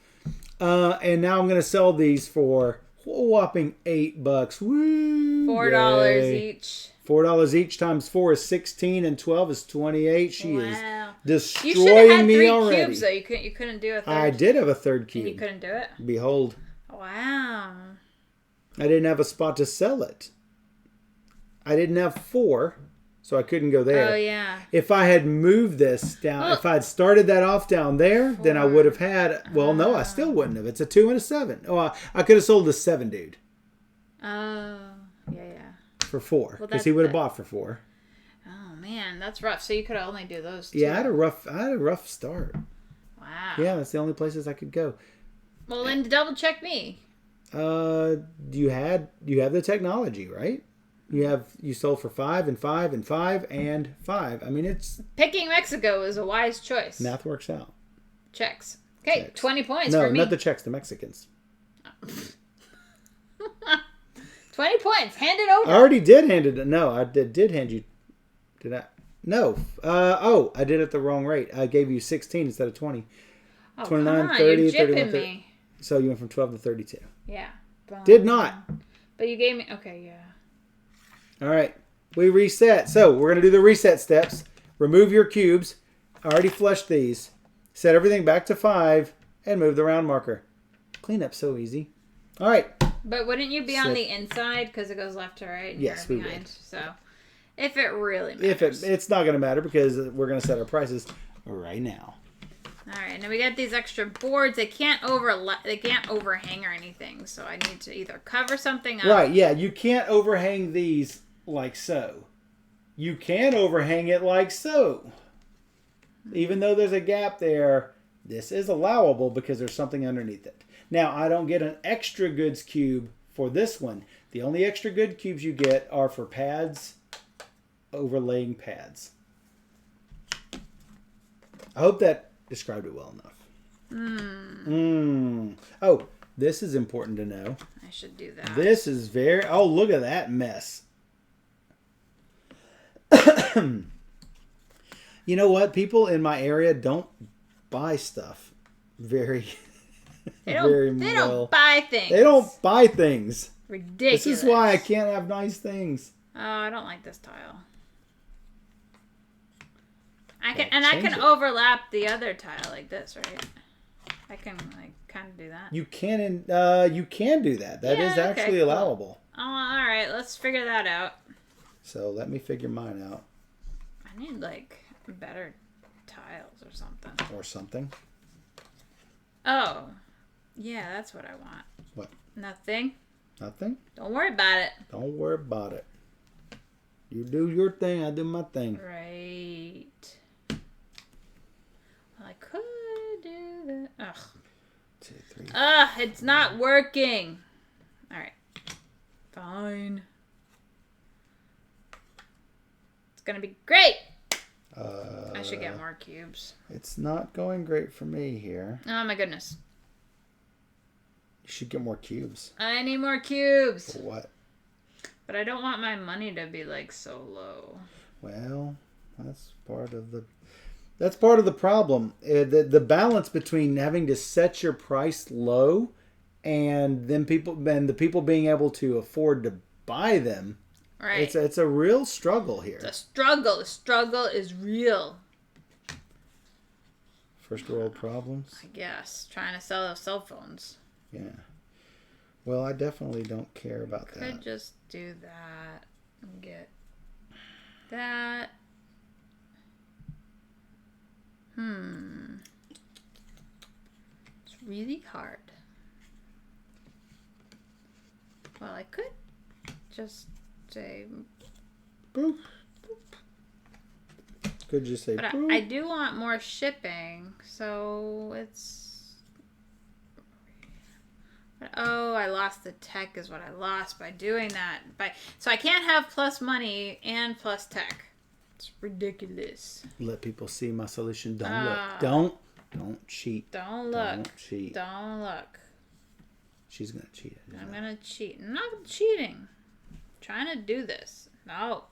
And now I'm going to sell these for a whopping $8. Woo! $4 each. $4 each times 4 is 16 and 12 is 28. She is destroying you should have had me 3 already. Cubes, though. You couldn't do a third. I did have a 3rd cube. And you couldn't do it? Behold. Wow. I didn't have a spot to sell it. I didn't have 4, so I couldn't go there. Oh, yeah. If I had moved this down, if I had started that off down there, 4. Then I would have had, well, no, I still wouldn't have. It's a 2 and a 7. Oh, I could have sold the 7 dude. Oh, yeah. For 4, because he would have bought for 4. man, that's rough. So you could only do those two. Yeah, I had a rough start. Wow. Yeah, that's the only places I could go. Well, then double check me. You have the technology, right? You sold for 5 and 5 and 5 and 5. I mean, it's picking Mexico is a wise choice. Math works out. Checks. Okay, checks. 20 points for me. No, not the Czechs, the Mexicans. 20 points. Hand it over. I already did hand it. No, I did hand you. Did I? No. I did it the wrong rate. I gave you 16 instead of 20. Oh, 29, come on. 30, You're 31, jipping 30. me. So you went from 12 to 32. Yeah. Did not. But you gave me... Okay, yeah. All right. We reset. So we're going to do the reset steps. Remove your cubes. I already flushed these. Set everything back to 5 and move the round marker. Cleanup so easy. All right. But wouldn't you be on the inside because it goes left to right? And yes, you're we behind. would. So if it really matters. It's not going to matter because we're going to set our prices right now. All right, now we got these extra boards. They can't overhang or anything. So I need to either cover something up. Right, yeah. You can't overhang these like so. You can overhang it like so. Even though there's a gap there, this is allowable because there's something underneath it. Now, I don't get an extra goods cube for this one. The only extra good cubes you get are for pads, overlaying pads. I hope that described it well enough. Oh, this is important to know. I should do that. This is very... Oh, look at that mess. You know what? People in my area don't buy stuff very They don't buy things. They don't buy things. Ridiculous. This is why I can't have nice things. Oh, I don't like this tile. I can overlap the other tile like this, right? I can like kind of do that. You can do that. That is actually allowable. Oh, all right. Let's figure that out. So let me figure mine out. I need like better tiles or something. Or something. Oh, yeah, that's what I want. What? Nothing. Nothing? Don't worry about it. Don't worry about it. You do your thing, I do my thing. Right. Well, I could do that. Ugh. 2, 3. Ugh, it's not working. All right. Fine. It's gonna be great. I should get more cubes. It's not going great for me here. Oh my goodness. You should get more cubes. I need more cubes. For what? But I don't want my money to be like so low. Well, that's part of the problem. The balance between having to set your price low and the people being able to afford to buy them. Right. It's a real struggle here. It's a struggle. The struggle is real. First world problems. I guess. Trying to sell cell phones. Yeah. Well, I definitely don't care about that. Could just do that and get that. It's really hard. Well, I could just say boop. Could just say but boop. I do want more shipping, so it's... Oh, I lost the tech is what I lost by doing that. So I can't have plus money and plus tech. It's ridiculous. Let people see my solution. Don't look. Don't cheat. Don't look. Don't cheat. Don't look. She's going to cheat. I'm going to cheat. I'm not cheating. I'm trying to do this. No.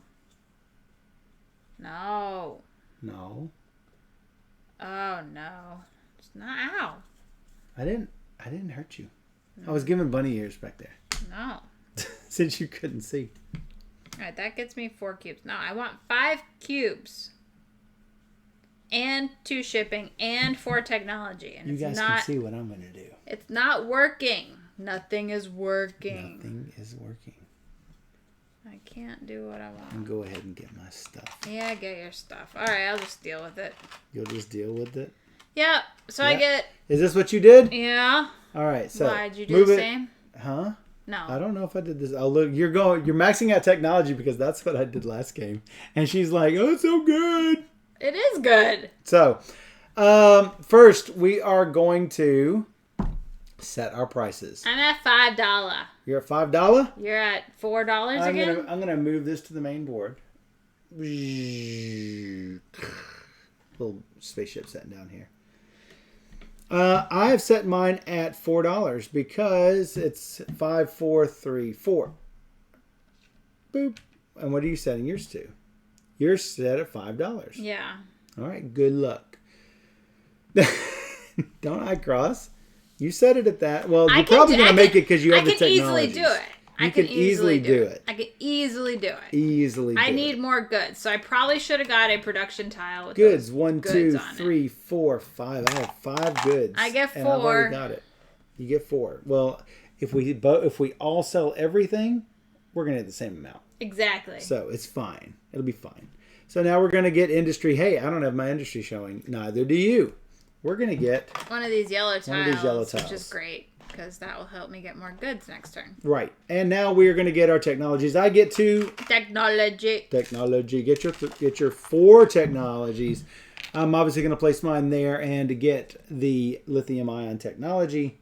No. No. Oh, no. It's not. Ow. I didn't hurt you. I was giving bunny ears back there. No. Since you couldn't see. All right, that gets me 4 cubes. No, I want 5 cubes. And 2 shipping and 4 technology. And you guys can see what I'm going to do. It's not working. Nothing is working. Nothing is working. I can't do what I want. And go ahead and get my stuff. Yeah, get your stuff. All right, I'll just deal with it. You'll just deal with it? Yeah. So I get... Is this what you did? Yeah. All right, so... Why'd you do the same? Huh? No. I don't know if I did this. Oh, look, you're maxing out technology because that's what I did last game. And she's like, oh, it's so good. It is good. So, first we are going to set our prices. I'm at $5. You're at $5? You're at $4 again? I'm gonna move this to the main board. Little spaceship sitting down here. I've set mine at $4 because it's 5, 4, 3, 4. Boop. And what are you setting yours to? You're set at $5. Yeah. All right. Good luck. Don't I cross? You set it at that. Well, you're probably going to make it because you have the technology. I can easily do it. You can easily do it. I can easily do it. Easily do it. I need more goods, so I probably should have got a production tile with goods. Those 1, goods 2, 3, 4, 5. I have 5 goods. I get 4. And I've already got it. You get 4. Well, if we all sell everything, we're gonna get the same amount. Exactly. So it's fine. It'll be fine. So now we're gonna get industry. Hey, I don't have my industry showing. Neither do you. We're gonna get one of these yellow tiles, which which is great. Because that will help me get more goods next turn. Right. And now we are going to get our technologies. I get 2. Technology. Get your 4 technologies. I'm obviously going to place mine there and to get the lithium ion technology.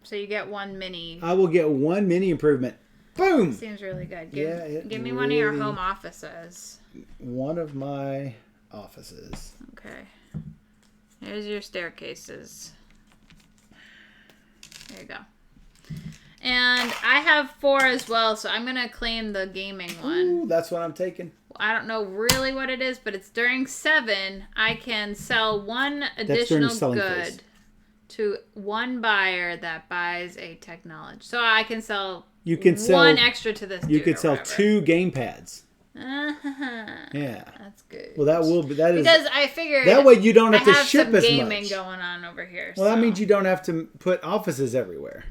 So you get 1 mini. I will get 1 mini improvement. Boom! Seems really good. Give me one of your home offices. One of my offices. Okay. Here's your staircases. There you go. And I have 4 as well, so I'm going to claim the gaming one. Ooh, that's what I'm taking. I don't know really what it is, but it's during 7. I can sell 1 additional good to 1 buyer that buys a technology. So I can sell 1 extra to this You could sell 2 gamepads. Yeah, that's good. Well, that is because I figured that way you don't have to ship as much. Gaming going on over here. Well, that means you don't have to put offices everywhere.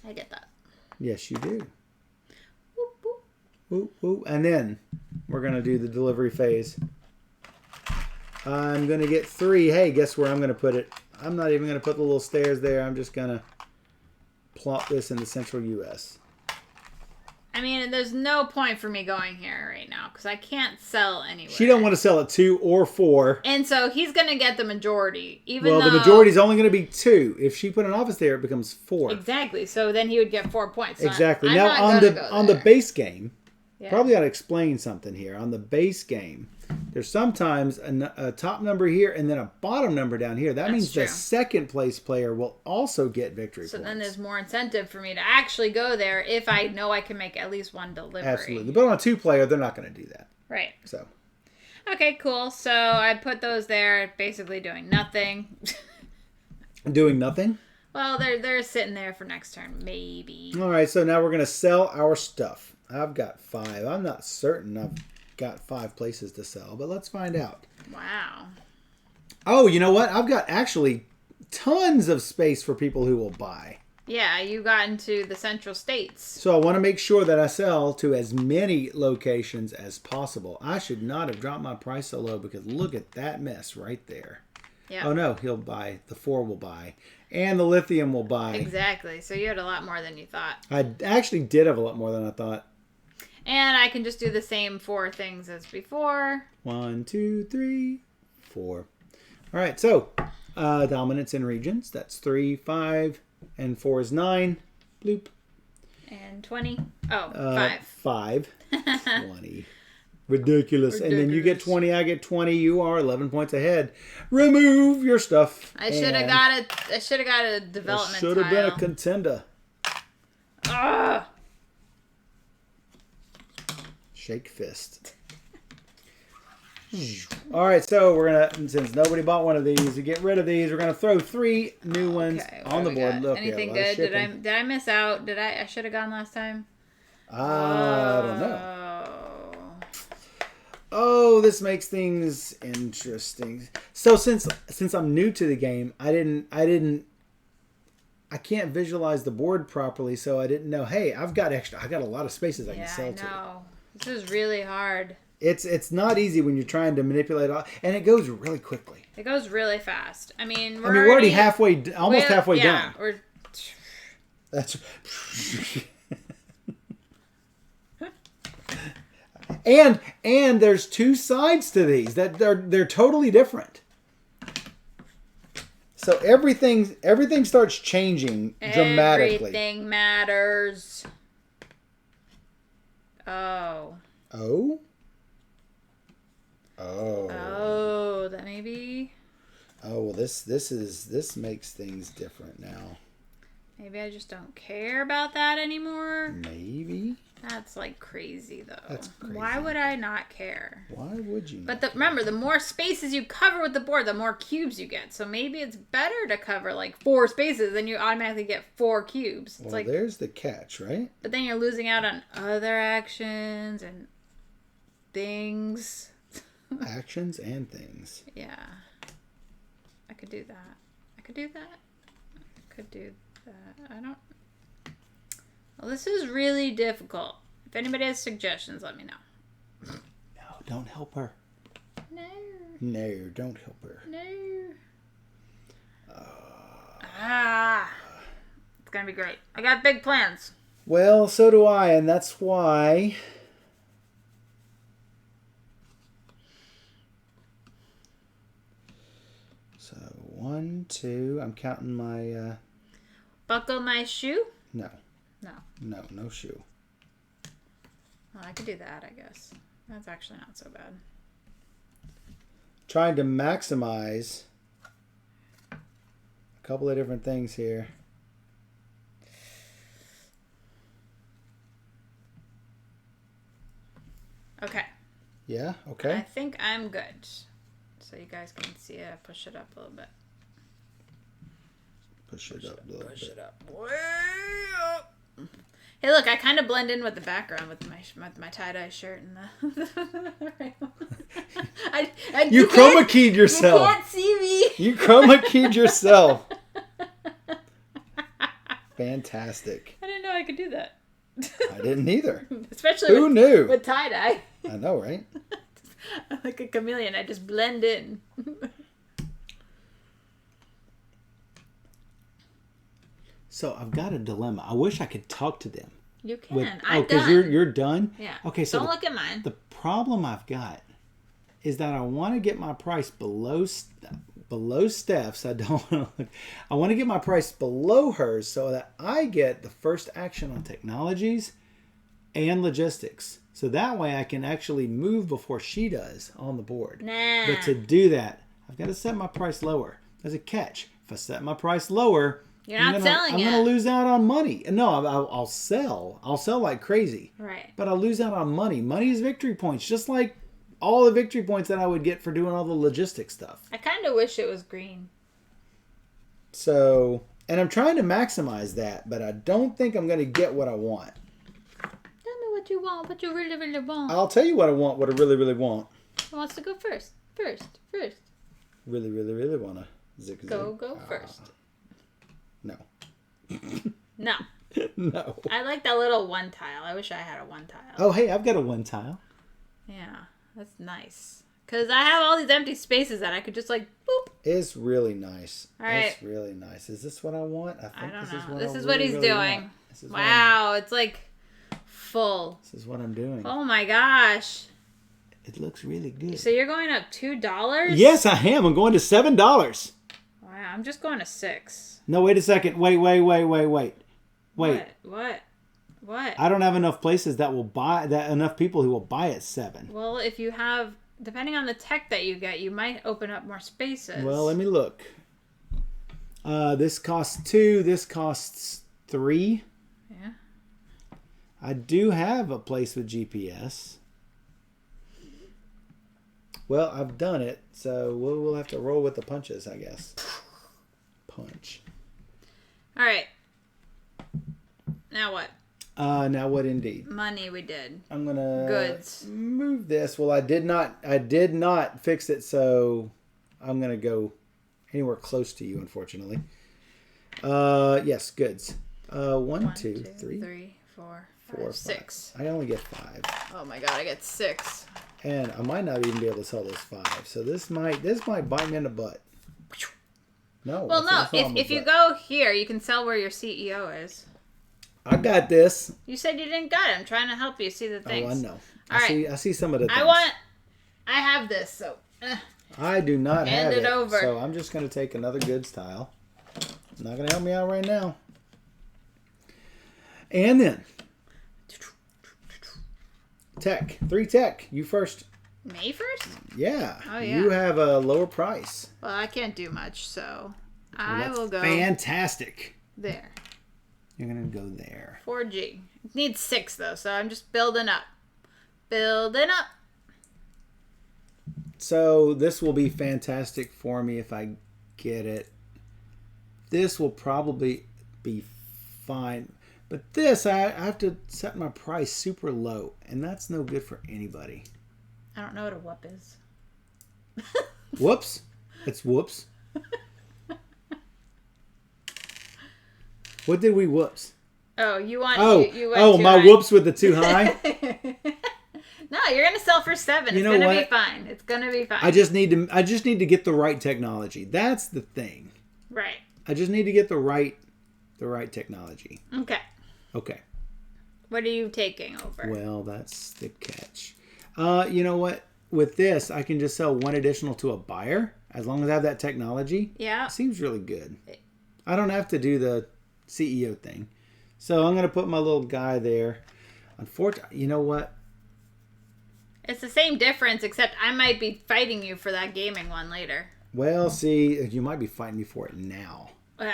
I get that. Yes, you do. Whoop, whoop. Whoop, whoop. And then we're gonna do the delivery phase. I'm gonna get 3. Hey, guess where I'm gonna put it? I'm not even gonna put the little stairs there. I'm just gonna plop this in the central U.S. I mean, there's no point for me going here right now because I can't sell anywhere. She don't want to sell at 2 or 4. And so he's going to get the majority. The majority is only going to be 2. If she put an office there, it becomes 4. Exactly. So then he would get 4 points. So exactly. I'm now on the base game, probably ought to explain something here. On the base game, there's sometimes a top number here and then a bottom number down here. That means the second place player will also get victory points. So then there's more incentive for me to actually go there if I know I can make at least 1 delivery. Absolutely. But on a 2-player, they're not going to do that. Right. So. Okay, cool. So I put those there, basically doing nothing. Doing nothing? Well, they're sitting there for next turn, maybe. All right, so now we're going to sell our stuff. I've got 5. I'm not certain I've got 5 places to sell, but let's find out. Wow. Oh, you know what? I've got actually tons of space for people who will buy. Yeah, you got into the central states. So I want to make sure that I sell to as many locations as possible. I should not have dropped my price so low because look at that mess right there. Yeah. Oh no, he'll buy. The 4 will buy. And the lithium will buy. Exactly. So you had a lot more than you thought. I actually did have a lot more than I thought. And I can just do the same 4 things as before. 1, 2, 3, 4. All right, so dominance in regions. That's 3, 5, and 4 is 9. Bloop. And 20. Oh, 5. 5. 20. Ridiculous. And then you get 20, I get 20. You are 11 points ahead. Remove your stuff. I should have got it. I should have got a development tile. Should have been a contender. Ugh. Shake fist. All right, so we're gonna, since nobody bought one of these, to get rid of these, we're gonna throw 3 new ones on the board. Look, anything good? Did I miss out? I should have gone last time. I don't know. Oh, this makes things interesting. So since I'm new to the game, I can't visualize the board properly, so I didn't know. Hey, I got a lot of spaces I can sell to. No. This is really hard. It's not easy when you're trying to manipulate all, and it goes really quickly. It goes really fast. I mean, we're already halfway, almost halfway done. That's and there's two sides to these that they're totally different. So everything starts changing dramatically. Everything matters. Oh. Oh. That maybe. Oh well, this makes things different now. Maybe I just don't care about that anymore. Maybe. That's like crazy though. That's crazy. Why would I not care? Why would you? But remember, the more spaces you cover with the board, the more cubes you get. So maybe it's better to cover like 4 spaces, and you automatically get 4 cubes. Well, there's the catch, right? But then you're losing out on other actions and things. Actions and things. Yeah. I could do that. I could do that. I don't... Well, this is really difficult. If anybody has suggestions, let me know. No, don't help her. No. No, don't help her. No. It's going to be great. I got big plans. Well, so do I, and that's why... So, 1, 2... I'm counting my... Buckle my shoe? No. No. No shoe. Well, I could do that, I guess. That's actually not so bad. Trying to maximize a couple of different things here. Okay. Yeah, okay. I think I'm good. So you guys can see it. I push it up a little bit. Push it up a little bit. Push it up. Way up. Hey, look! I kind of blend in with the background with my tie-dye shirt and the. You chroma keyed yourself. You can't see me. You chroma keyed yourself. Fantastic. I didn't know I could do that. I didn't either. Especially who knew with tie-dye. I know, right? I'm like a chameleon. I just blend in. So I've got a dilemma. I wish I could talk to them. You can. I'm because done. you're done. Yeah. Okay. So don't look at mine. The problem I've got is that I want to get my price below Steph's. I want to get my price below hers so that I get the first action on technologies and logistics. So that way I can actually move before she does on the board. Nah. But to do that, I've got to set my price lower. There's a catch. If I set my price lower, I'm going to lose out on money. No, I'll sell. I'll sell like crazy. Right. But I'll lose out on money. Money is victory points, just like all the victory points that I would get for doing all the logistic stuff. I kind of wish it was green. So, and I'm trying to maximize that, but I don't think I'm going to get what I want. Tell me what you want, what you really, really want. I'll tell you what I want, what I really, really want. Who wants to go first? First. Really, really, really want to zig. Go first. No. No. No. I like that little one tile. I wish I had a one tile. Oh, hey, I've got a one tile. Yeah, that's nice. Because I have all these empty spaces that I could just like, boop. It's really nice. All right. It's really nice. Is this what I want? I don't know. This is what he's doing. Wow, it's like full. This is what I'm doing. Oh my gosh. It looks really good. So you're going up $2? Yes, I am. I'm going to $7. Wow, I'm just going to $6. No, wait a second. Wait. What? I don't have enough places that will buy that. Enough people who will buy at 7. Well, if you have, depending on the tech that you get, you might open up more spaces. Well, let me look. This costs 2. This costs 3. Yeah. I do have a place with GPS. Well, I've done it, so we'll have to roll with the punches, I guess. Punch. All right. Now what? Now what indeed? Money we did. I'm gonna goods. Move this. Well, I did not fix it, so I'm gonna go anywhere close to you, unfortunately. Yes, goods. 1, 2, 3, 4, 5, 6. I only get 5. Oh my god, I get 6. And I might not even be able to sell those 5. So this might bite me in the butt. No. Well, no. If you go here, you can sell where your CEO is. I got this. You said you didn't got it. I'm trying to help you see the things. Oh, I know. All right. I see some of the things. I have this, so. I do not have it. Hand it over. So I'm just going to take another goods tile. Not going to help me out right now. And then. Tech. 3 tech. You first. Me first? Yeah. Oh, yeah. You have a lower price. Well, I can't do much, so I will go. Fantastic. There. You're going to go there. 4G. It needs 6, though, so I'm just building up. Building up. So this will be fantastic for me if I get it. This will probably be fine. But this, I have to set my price super low. And that's no good for anybody. I don't know what a whoop is. Whoops. It's whoops. What did we whoops? Oh, you want... Oh, you went my high. whoops with the too high? No, you're going to sell for 7. It's going to be fine. It's going to be fine. I just need to get the right technology. That's the thing. Right. I just need to get the right technology. Okay. Okay. What are you taking over? Well, that's the catch. You know what? With this, I can just sell 1 additional to a buyer as long as I have that technology. Yeah. It seems really good. I don't have to do the CEO thing. So I'm going to put my little guy there. Unfortunately, you know what? It's the same difference, except I might be fighting you for that gaming one later. Well, see, you might be fighting me for it now. No,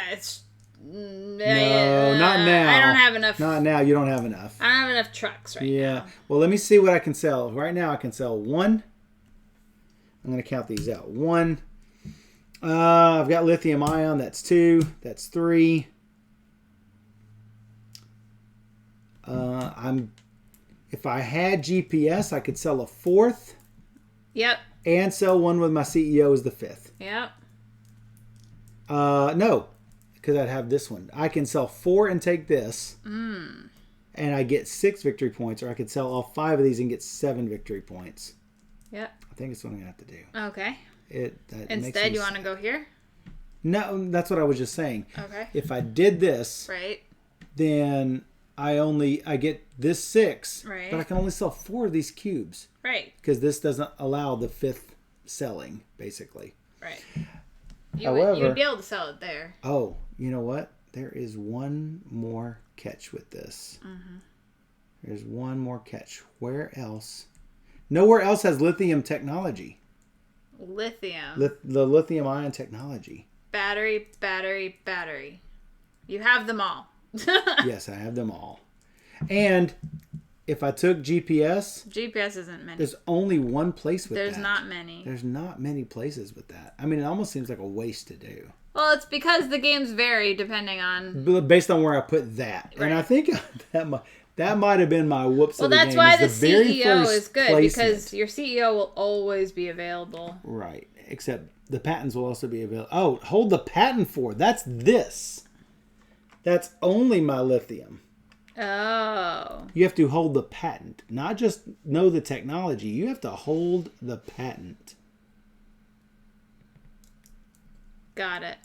not now. I don't have enough. Not now. You don't have enough. I don't have enough trucks right now. Yeah. Well, let me see what I can sell. Right now, I can sell 1. I'm going to count these out. 1. I've got lithium ion. That's 2. That's 3. If I had GPS, I could sell a 4th. Yep. And sell 1 with my CEO as the 5th. Yep. No, because I'd have this one. I can sell 4 and take this. And I get 6 victory points, or I could sell all 5 of these and get 7 victory points. Yep. I think it's what I'm going to have to do. Okay. Instead, you want to go here? No, that's what I was just saying. Okay. If I did this, right, then I get this 6, right, but I can only sell 4 of these cubes. Right. Because this doesn't allow the 5th selling, basically. Right. However, you'd be able to sell it there. Oh, you know what? There is one more catch with this. Mm-hmm. There's one more catch. Where else? Nowhere else has lithium technology. Lithium. The lithium ion technology. Battery, battery, battery. You have them all. Yes, I have them all. And if I took GPS isn't many. there's only one place with that. There's not many. There's not many places with that. I mean, it almost seems like a waste to do. Well, it's because the games vary depending on... Based on where I put that. Right. And I think that might have been my whoops of the game. Well, that's why the CEO is good, placement. because your CEO will always be available. Right. Except the patents will also be available. Oh, hold the patent for. That's this. That's only my lithium. Oh. You have to hold the patent. Not just know the technology. You have to hold the patent. Got it.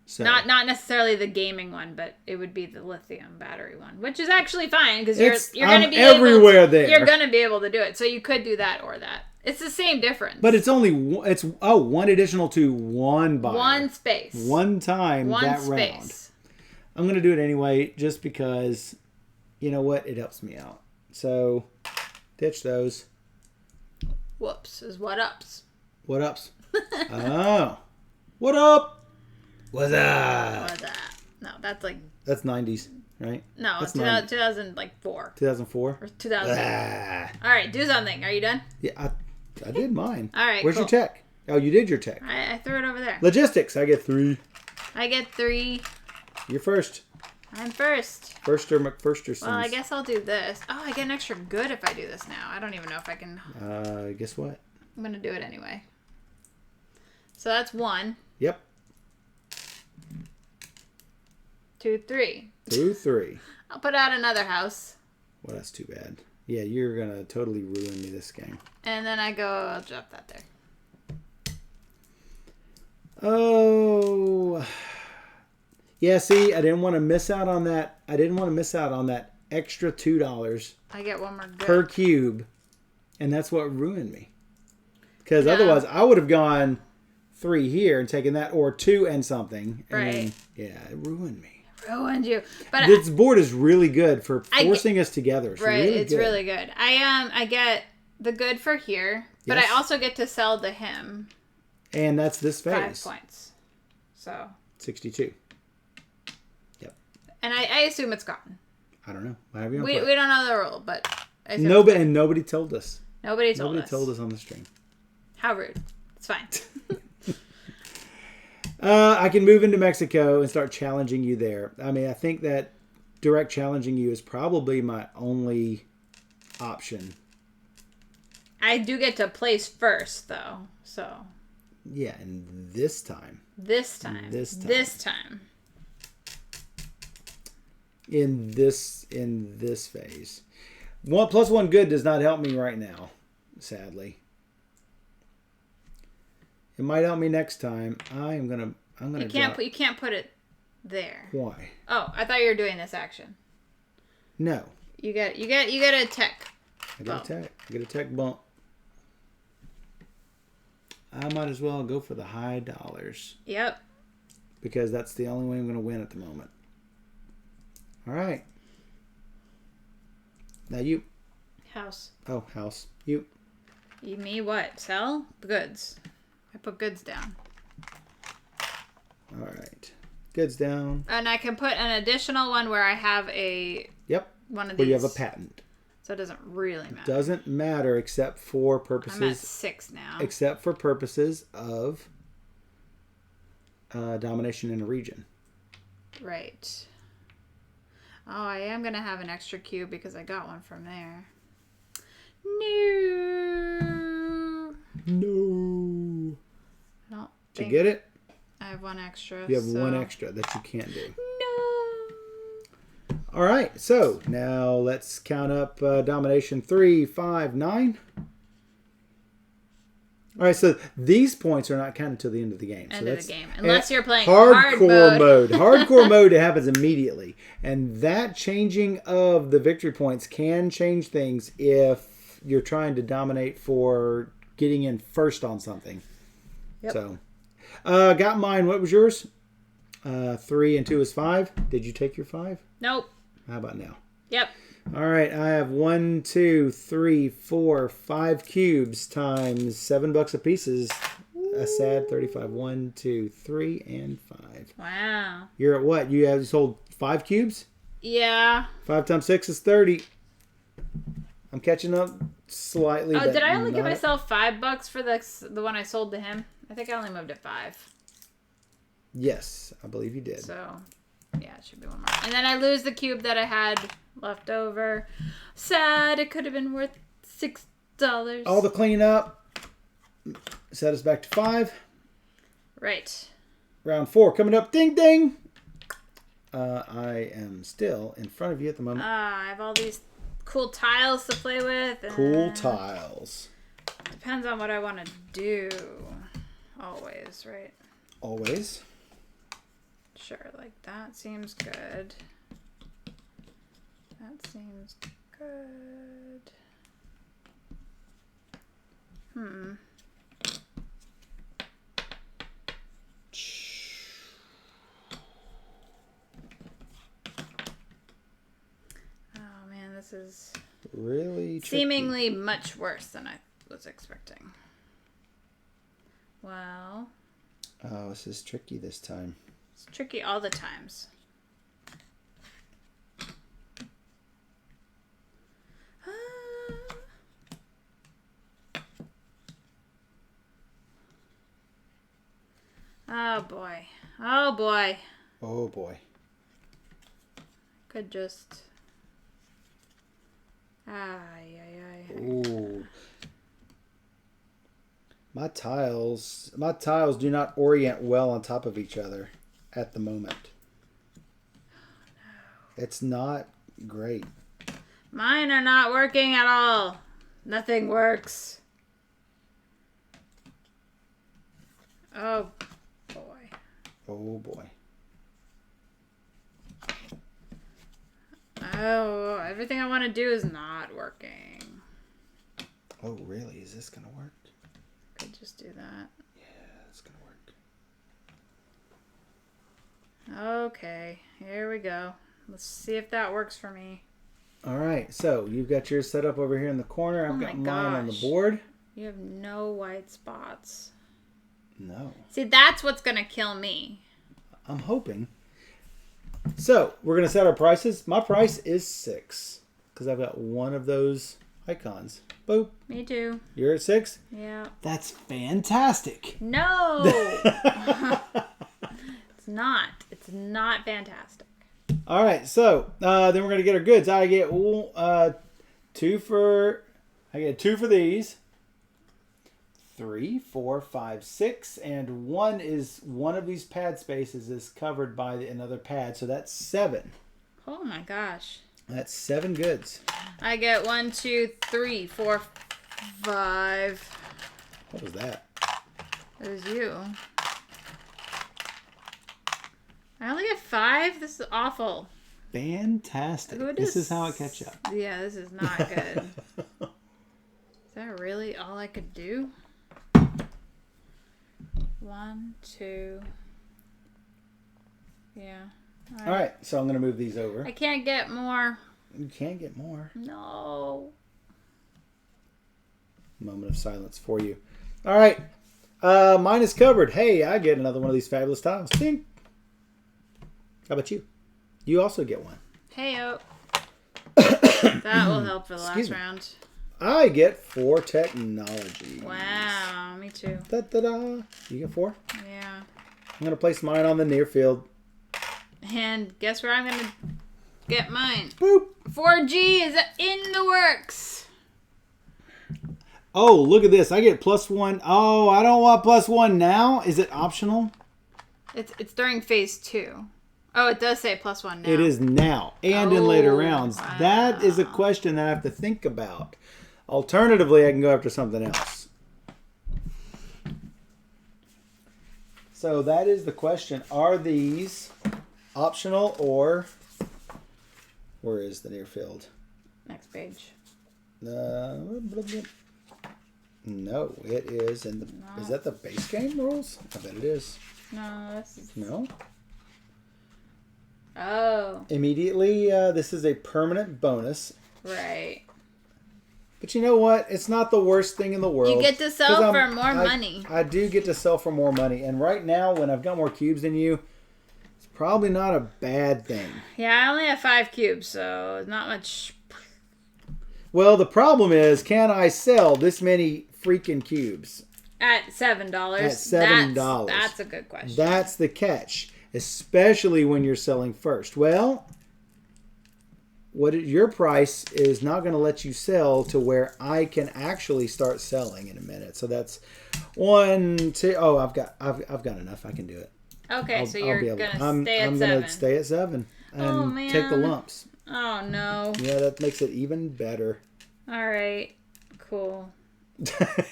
So, not necessarily the gaming one, but it would be the lithium battery one, which is actually fine because you're going to be everywhere there. You're going to be able to do it, so you could do that or that. It's the same difference. But it's only one additional to one buyer. One space. One time one that space. Round. I'm going to do it anyway, just because, you know what, it helps me out. So, ditch those. Whoops is what ups. What ups? Oh. What up? What's up? What's up? No, that's like... That's 90s, right? No, that's 2004. 2004? Or 2000. All right, do something. Are you done? Yeah, I did mine. All right, Where's your tech? Oh, you did your tech. I threw it over there. Logistics, I get 3. I get 3. You're first. I'm first. Firster McFirstersons. Well, I guess I'll do this. Oh, I get an extra good if I do this now. I don't even know if I can... Guess what? I'm going to do it anyway. So that's 1. Yep. 2, 3. 2, 3. I'll put out another house. Well, that's too bad. Yeah, you're going to totally ruin me this game. And then I'll drop that there. Oh. Yeah, see, I didn't want to miss out on that. I didn't want to miss out on that extra $2 I get one more good. per cube, and that's what ruined me. Because otherwise, I would have gone 3 here and taken that, or 2 and something. And right. Then, yeah, it ruined me. Ruined you. But this board is really good for forcing us together. It's right, really it's good. really good. I get the good for here, but I also get to sell to him. And that's this phase. 5 points. So 62. Yep. And I assume it's gone. I don't know. We don't know the rule, but nobody told us. Nobody told us on the stream. How rude. It's fine. I can move into Mexico and start challenging you there. I mean, I think that direct challenging you is probably my only option. I do get to place first, though. So. Yeah, and this time. In this phase. 1+1 good does not help me right now, sadly. It might help me next time. I'm gonna. You can't put it there. Why? Oh, I thought you were doing this action. No. You get a tech. I get a tech bump. I might as well go for the high dollars. Yep. Because that's the only way I'm going to win at the moment. All right. Now you. House. Oh, house. You. Me what? Sell? Goods. I put goods down. All right. Goods down. And I can put an additional one where I have a... Yep. One of these. Where you have a patent. So it doesn't really matter. Doesn't matter except for purposes... I'm at 6 now. Except for purposes of domination in a region. Right. Oh, I am going to have an extra cube because I got one from there. No. I don't Did you get it? I have one extra. You have one extra that you can't do. No. All right. So now let's count up domination. 3, 5, 9. All right. So these points are not counted until the end of the game. End of the game. Unless you're playing hardcore mode. Hardcore mode happens immediately. And that changing of the victory points can change things if you're trying to dominate for getting in first on something. Yep. So, got mine. What was yours? 3 and 2 is 5. Did you take your 5? Nope. How about now? Yep. All right. I have 1, 2, 3, 4, 5 cubes times $7 a piece is a sad 35. 1, 2, 3, and 5. Wow. You're at what? You have sold 5 cubes? Yeah. 5 times 6 is 30. I'm catching up slightly. Oh, did I only give myself $5 for the one I sold to him? I think I only moved at 5. Yes, I believe you did. So, yeah, it should be one more. And then I lose the cube that I had left over. Sad. It could have been worth $6. All the cleanup set us back to 5. Right. Round 4 coming up. Ding, ding. I am still in front of you at the moment. I have all these cool tiles to play with. Cool tiles. Depends on what I want to do. Always, right? Always. Sure, like that seems good. That seems good. Oh man, this is really tricky. Seemingly much worse than I was expecting. Well. Oh, this is tricky this time. It's tricky all the times. Oh boy. Oh boy. Oh boy. Could just... Ay. Ooh. My tiles do not orient well on top of each other at the moment. No. It's not great. Mine are not working at all. Nothing works. Oh boy. Oh boy. Oh, everything I want to do is not working. Oh, really? Is this going to work? Could just do that. Yeah, it's going to work. Okay, here we go. Let's see if that works for me. All right, so you've got yours set up over here in the corner. I've got mine on the board. You have no white spots. No. See, that's what's going to kill me. I'm hoping. So, we're going to set our prices. My price is 6 because I've got one of those icons. Boop. Me too. You're at 6? Yeah. That's fantastic. No! It's not. It's not fantastic. All right, so then we're going to get our goods. I get two for these. 3, 4, 5, 6, and one of these pad spaces is covered by another pad, so that's 7. Oh my gosh. That's 7 goods. I get 1, 2, 3, 4, 5. What was that? It was you. I only get 5? This is awful. Fantastic. This is how I catch up. Yeah, this is not good. Is that really all I could do? 1, 2. Yeah. All right, so I'm going to move these over. I can't get more. You can't get more. No. Moment of silence for you. All right. Mine is covered. Hey, I get another one of these fabulous tiles. Ding. How about you? You also get one. Hey-o. That will help for the last round. I get 4 technology. Wow, me too. Da-da-da. You get 4? Yeah. I'm going to place mine on the near field. And guess where I'm going to get mine? Boop. 4G is in the works. Oh, look at this. I get +1. Oh, I don't want +1 now. Is it optional? It's during phase 2. Oh, it does say +1 now. It is now and in later rounds. Wow. That is a question that I have to think about. Alternatively, I can go after something else. So that is the question. Are these optional or where is the near field? Next page. No, it is in the. No. Is that the base game rules? I bet it is. No, this is. No. Oh. Immediately, this is a permanent bonus. Right. But you know what? It's not the worst thing in the world. You get to sell for more money. I do get to sell for more money. And right now, when I've got more cubes than you, it's probably not a bad thing. Yeah, I only have 5 cubes, so not much. Well, the problem is, can I sell this many freaking cubes? At $7. At $7. That's a good question. That's the catch. Especially when you're selling first. Well, your price is not going to let you sell to where I can actually start selling in a minute. So that's 1, 2. Oh, I've got enough. I can do it. Okay, so you're going to stay at 7. I'm going to stay at 7 and take the lumps. Oh no. Yeah, that makes it even better. All right. Cool.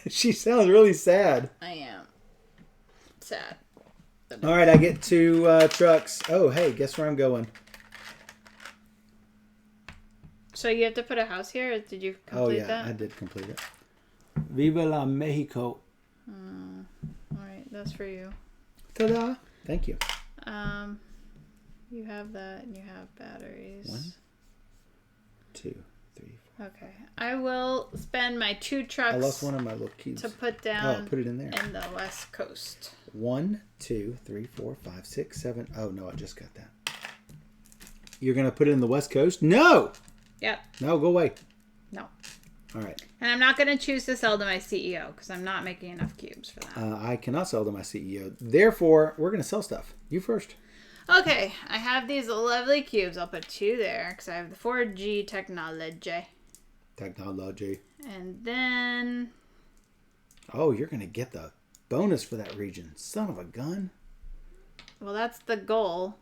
She sounds really sad. I am sad. All right, I get 2 trucks. Oh, hey, guess where I'm going? So you have to put a house here? Or did you complete that? I did complete it. Viva la Mexico. All right, that's for you. Ta-da! Thank you. You have that, and you have batteries. 1, 2, 3, 4. Okay, I will spend my 2 trucks. I lost one of my little cubes to put down. Oh, put it in there. In the West Coast. 1, 2, 3, 4, 5, 6, 7. Oh no, I just got that. You're gonna put it in the West Coast? No. Yep. No, go away. No. All right. And I'm not going to choose to sell to my CEO because I'm not making enough cubes for that. I cannot sell to my CEO. Therefore, we're going to sell stuff. You first. Okay. I have these lovely cubes. I'll put 2 there because I have the 4G technology. And then... Oh, you're going to get the bonus for that region. Son of a gun. Well, that's the goal.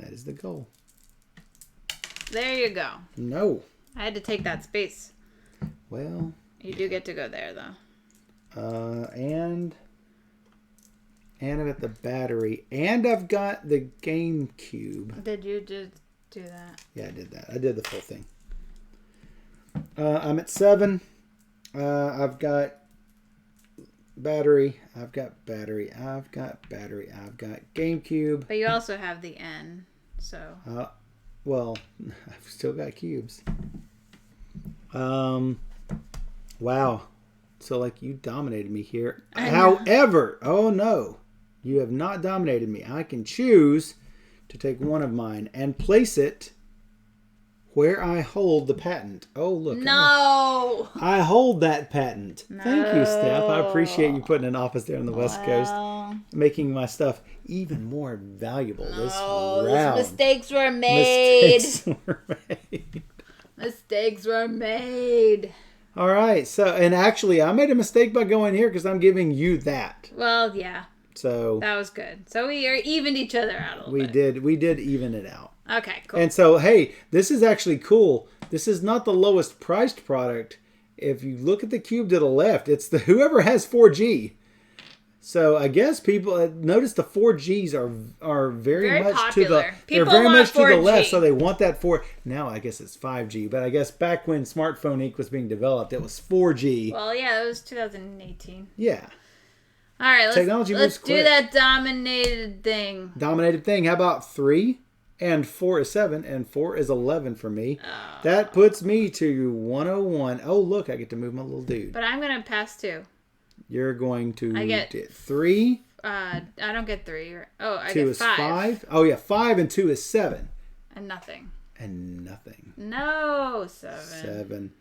That is the goal. There you go. No. I had to take that space. Well. You do get to go there, though. And I've got the battery. And I've got the GameCube. Did you just do that. Yeah, I did that. I did the full thing. I'm at 7. I've got battery. I've got GameCube. But you also have the N, so. Well, I've still got cubes. Wow. So, like, you dominated me here. However, oh no, you have not dominated me. I can choose to take one of mine and place it where I hold the patent. Oh, look. No! I hold that patent. No. Thank you, Steph. I appreciate you putting an office there on the West Coast, making my stuff even more valuable this round. Mistakes were made. Mistakes were made. All right. So, and actually, I made a mistake by going here because I'm giving you that. Well, yeah. So that was good. So we evened each other out a little bit. We did even it out. Okay, cool. And so, hey, this is actually cool. This is not the lowest priced product. If you look at the cube to the left, it's the whoever has 4G. So I guess people notice the 4Gs are very much popular. They're very much 4G. To the left, so they want that 4. Now I guess it's 5G, but I guess back when Smartphone Inc. was being developed, it was 4G. Well, yeah, it was 2018. Yeah. All right, let's do that dominated thing. Dominated thing. How about 3? And 4 is 7, and 4 is 11 for me. Oh. That puts me to 101. Oh, look, I get to move my little dude. But I'm going to pass 2. You're going to get 3. I don't get 3. I 2 get is 5. 5. Oh, yeah, 5 and 2 is 7. And nothing. No, 7. 7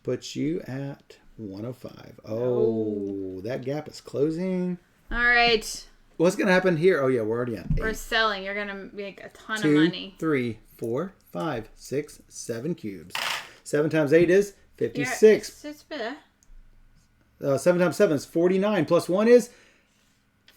puts you at 105. Oh, that gap is closing. All right. What's going to happen here? Oh, yeah, we're already on 8. We're selling. You're going to make a ton of money. 2, 3, 4, 5, 6, 7 cubes. 7 times 8 is 56. It's better. 7 times 7 is 49. Plus 1 is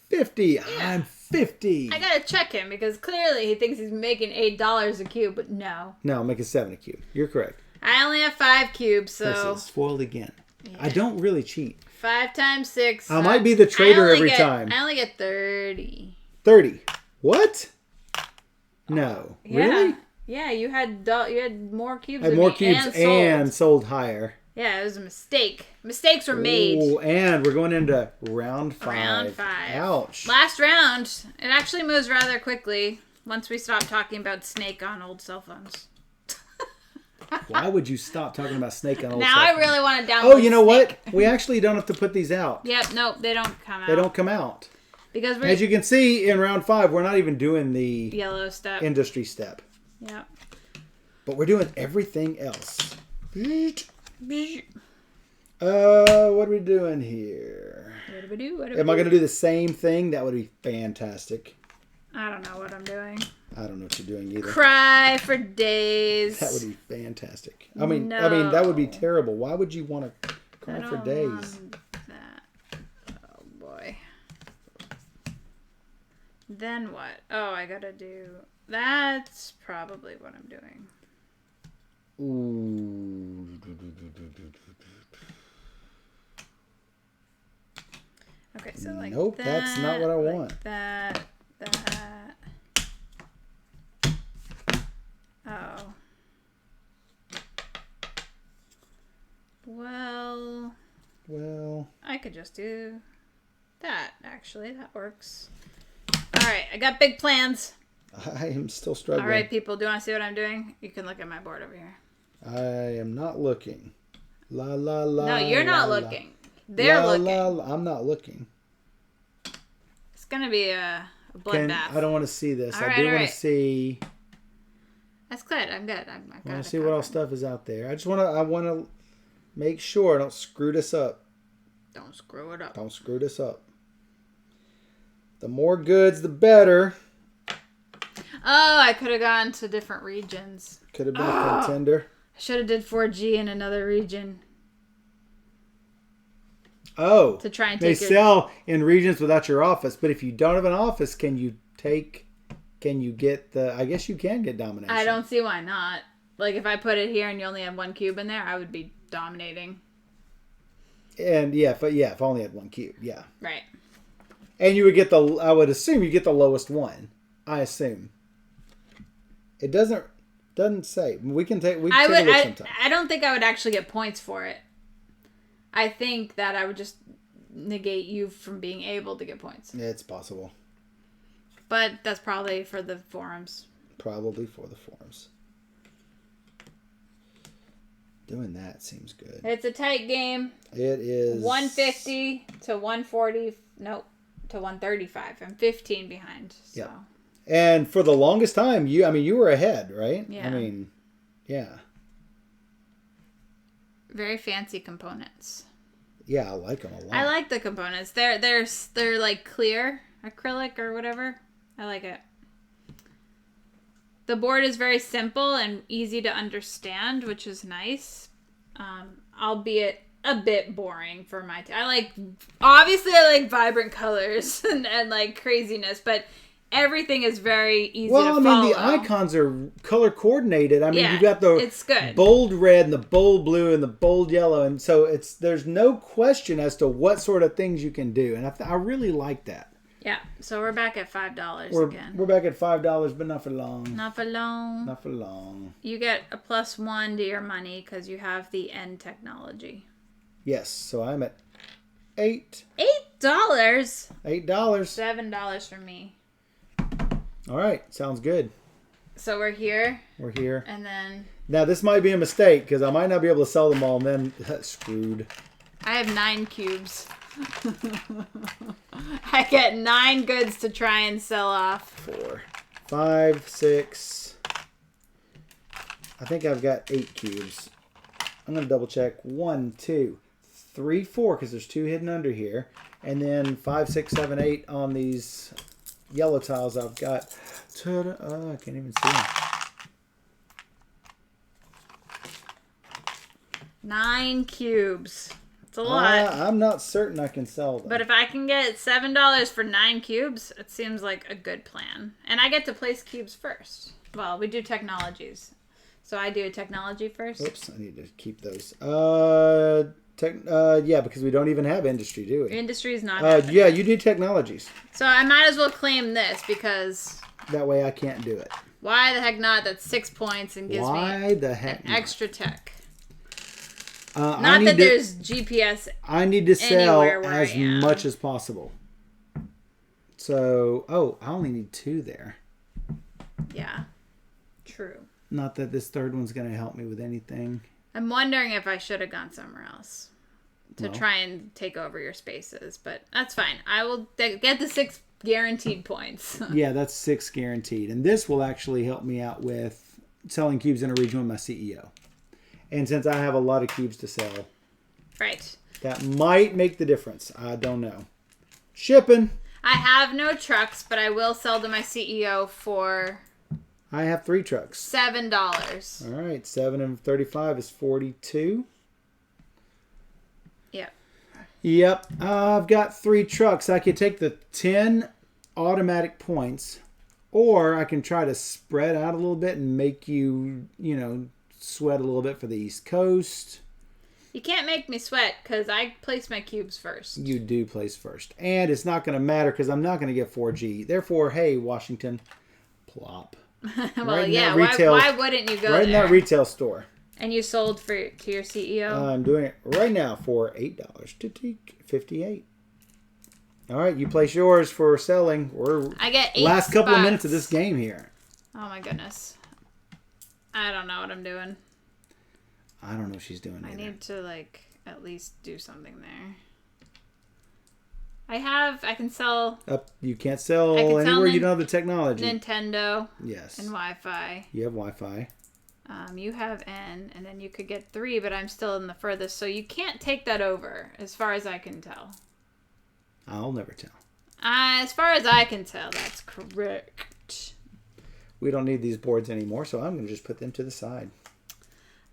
50. Yeah. I'm 50. I got to check him because clearly he thinks he's making $8 a cube, but no. No, I'm making 7 a cube. You're correct. I only have 5 cubes, so. This is spoiled again. Yeah. I don't really cheat. 5 times 6. I might be the trader every time. I only get 30. 30. What? No. Yeah. Really? Yeah, you had more cubes. I had more cubes and sold higher. Yeah, it was a mistake. Mistakes were made. Oh, and we're going into round 5. Round 5. Ouch. Last round. It actually moves rather quickly once we stop talking about Snake on old cell phones. Why would you stop talking about Snake on old Now cell I phones? really want to download Oh, you know Snake. what? We actually don't have to put these out. Yep, nope, they don't come out. They don't come out. Because as you can see in round 5, we're not even doing the yellow step. Industry step. Yep. But we're doing everything else. What are we doing here? What do we do? Am I going to do the same thing? That would be fantastic. I don't know what I'm doing. I don't know what you're doing either. Cry for days. That would be fantastic. I mean, that would be terrible. Why would you want to cry for days? Want that. Oh boy. Then what? Oh, I gotta do. That's probably what I'm doing. Ooh. Okay, so like nope, that, that's not what I want. Like that. Oh. Well. I could just do that, actually. That works. Alright, I got big plans. I am still struggling. Alright, people, do you want to see what I'm doing? You can look at my board over here. I am not looking. La la la. No, you're not looking. They're looking. I'm not looking. It's going to be a bloodbath. I don't want to see this. All right, I do want to see. That's good. I'm good. I want to see what all stuff is out there. I want to make sure I don't screw this up. Don't screw it up. Don't screw this up. The more goods, the better. Oh, I could have gone to different regions. Could have been a contender. I should have did 4G in another region. Oh. To try and they sell in regions without your office, but if you don't have an office, can you get the... I guess you can get domination. I don't see why not. Like, if I put it here and you only have 1 cube in there, I would be dominating. And if I only had 1 cube, yeah. Right. And you would get I would assume you get the lowest one. I assume. It doesn't... Doesn't say. We can take. We can take a look sometime. I don't think I would actually get points for it. I think that I would just negate you from being able to get points. Yeah, it's possible. But that's probably for the forums. Probably for the forums. Doing that seems good. It's a tight game. It is 150 to 140. Nope, to 135. I'm 15 behind. So. Yeah. And for the longest time, you were ahead, right? Yeah. I mean, yeah. Very fancy components. Yeah, I like them a lot. I like the components. They're like clear acrylic or whatever. I like it. The board is very simple and easy to understand, which is nice. Albeit a bit boring for my obviously I like vibrant colors and like craziness, but everything is very easy to follow. Well, I mean, the icons are color coordinated. I mean, yeah, you've got the it's good. Bold red and the bold blue and the bold yellow, and so there's no question as to what sort of things you can do, and I really like that. Yeah, so we're back at $5 again. We're back at $5, but not for long. Not for long. Not for long. You get a +1 to your money because you have the end technology. Yes, so I'm at $8. $8? $8. $7 for me. All right, sounds good. So we're here. We're here. And then... Now, this might be a mistake because I might not be able to sell them all and then screwed. I have 9 cubes. I get 9 goods to try and sell off. 4, 5, 6. I think I've got 8 cubes. I'm going to double check. 1, 2, 3, 4 because there's 2 hidden under here. And then 5, 6, 7, 8 on these yellow tiles I've got. I can't even see them. 9 cubes. It's a lot. I'm not certain I can sell them. But if I can get $7 for 9 cubes, it seems like a good plan. And I get to place cubes first. Well, we do technologies. So I do a technology first. Oops, I need to keep those. Yeah, because we don't even have industry, do we? Industry is not yeah, you do technologies. So I might as well claim this because... That way I can't do it. Why the heck not? That's 6 points and gives me an extra tech. Not that there's GPS. I need to sell as much as possible. So, I only need 2 there. Yeah, true. Not that this third one's going to help me with anything. I'm wondering if I should have gone somewhere else to try and take over your spaces, but that's fine. I will get the 6 guaranteed points. Yeah, that's 6 guaranteed. And this will actually help me out with selling cubes in a region with my CEO. And since I have a lot of cubes to sell, right, that might make the difference. I don't know. Shipping. I have no trucks, but I will sell to my CEO for... I have 3 trucks. $7. All right, 7 and 35 is 42. Yep. Yep, I've got 3 trucks. I could take the 10 automatic points, or I can try to spread out a little bit and make you, sweat a little bit for the East Coast. You can't make me sweat because I place my cubes first. You do place first. And it's not going to matter because I'm not going to get 4G. Therefore, hey, Washington, plop. Well, right yeah, why wouldn't you go right there? In that retail store. And you sold to your CEO? I'm doing it right now for $8. 58. All right, you place yours for selling. I get 8 last couple spots. of minutes of this game here. Oh, my goodness. I don't know what I'm doing. I don't know what she's doing either. I need to, at least do something there. I can sell... You can't sell anywhere you don't have the technology. Nintendo. Yes. And Wi-Fi. You have Wi-Fi. You have N, and then you could get 3, but I'm still in the furthest, so you can't take that over, as far as I can tell. I'll never tell. As far as I can tell, that's correct. We don't need these boards anymore, so I'm going to just put them to the side.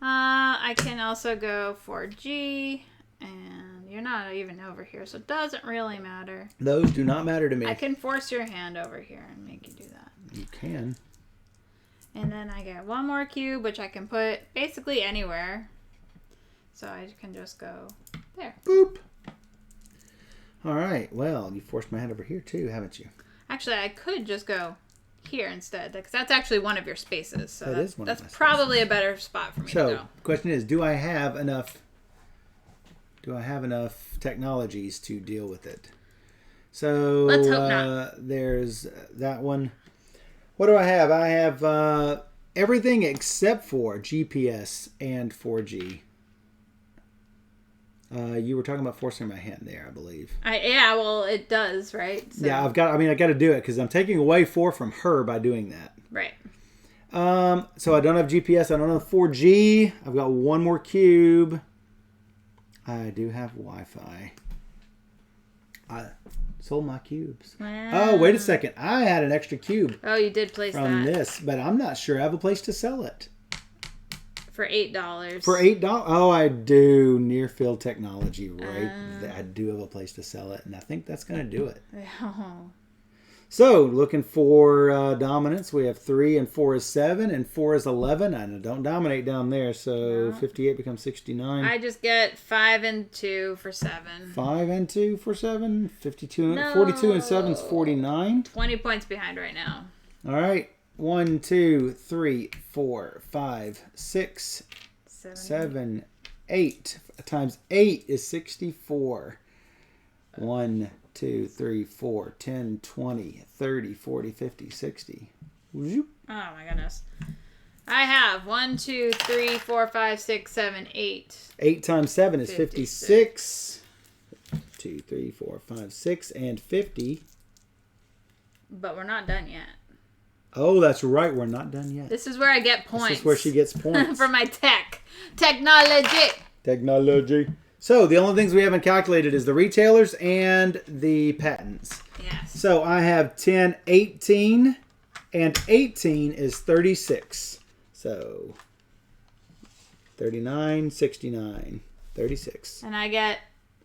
I can also go for G, and you're not even over here, so it doesn't really matter. Those do not matter to me. I can force your hand over here and make you do that. You can. And then I get 1 more cube, which I can put basically anywhere. So I can just go there. Boop. All right. Well, you forced my hand over here too, haven't you? Actually, I could just go here instead, because that's actually one of your spaces. So that's probably a better spot for me to go. So, the question is, do I have enough technologies to deal with it? So, let's hope not. There's that one. What do I have? I have everything except for GPS and 4G. You were talking about forcing my hand there, I believe. Well, it does, right? So. Yeah, I got to do it because I'm taking away 4 from her by doing that. Right. So I don't have GPS. I don't have 4G. I've got one more cube. I do have Wi-Fi. I sold my cubes. Wow. Oh, wait a second. I had an extra cube. Oh, you did place from this, but I'm not sure I have a place to sell it. For $8. For $8? Oh, I do. Near field technology, right? I do have a place to sell it, and I think that's going to do it. Oh. So, looking for dominance, we have 3 and 4 is 7, and 4 is 11. I don't dominate down there, so 58 becomes 69. I just get 5 and 2 for 7. 5 and 2 for 7. 42 and 7 is 49. 20 points behind right now. All right. 1, 2, 3, 4, 5, 6, 7, 8. Times 8 is 64. 1, 2, 3, 4, 10, 20, 30, 40, 50, 60. Oh my goodness. I have 1, 2, 3, 4, 5, 6, 7, 8. 8 times 7 is 56. 2, 3, 4, 5, 6, and 50. But we're not done yet. Oh, that's right. We're not done yet. This is where I get points. This is where she gets points. For my technology. So, the only things we haven't calculated is the retailers and the patents. Yes. So, I have 10, 18, and 18 is 36. So, 39, 69, 36. And I get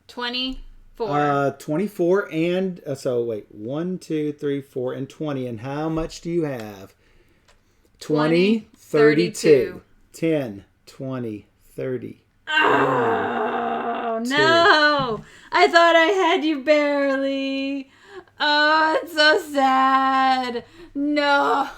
24. 24 and... so, wait. 1, 2, 3, 4, and 20. And how much do you have? 20, 32. 10, 20, 30. Oh, no. I thought I had you barely. Oh, it's so sad. No.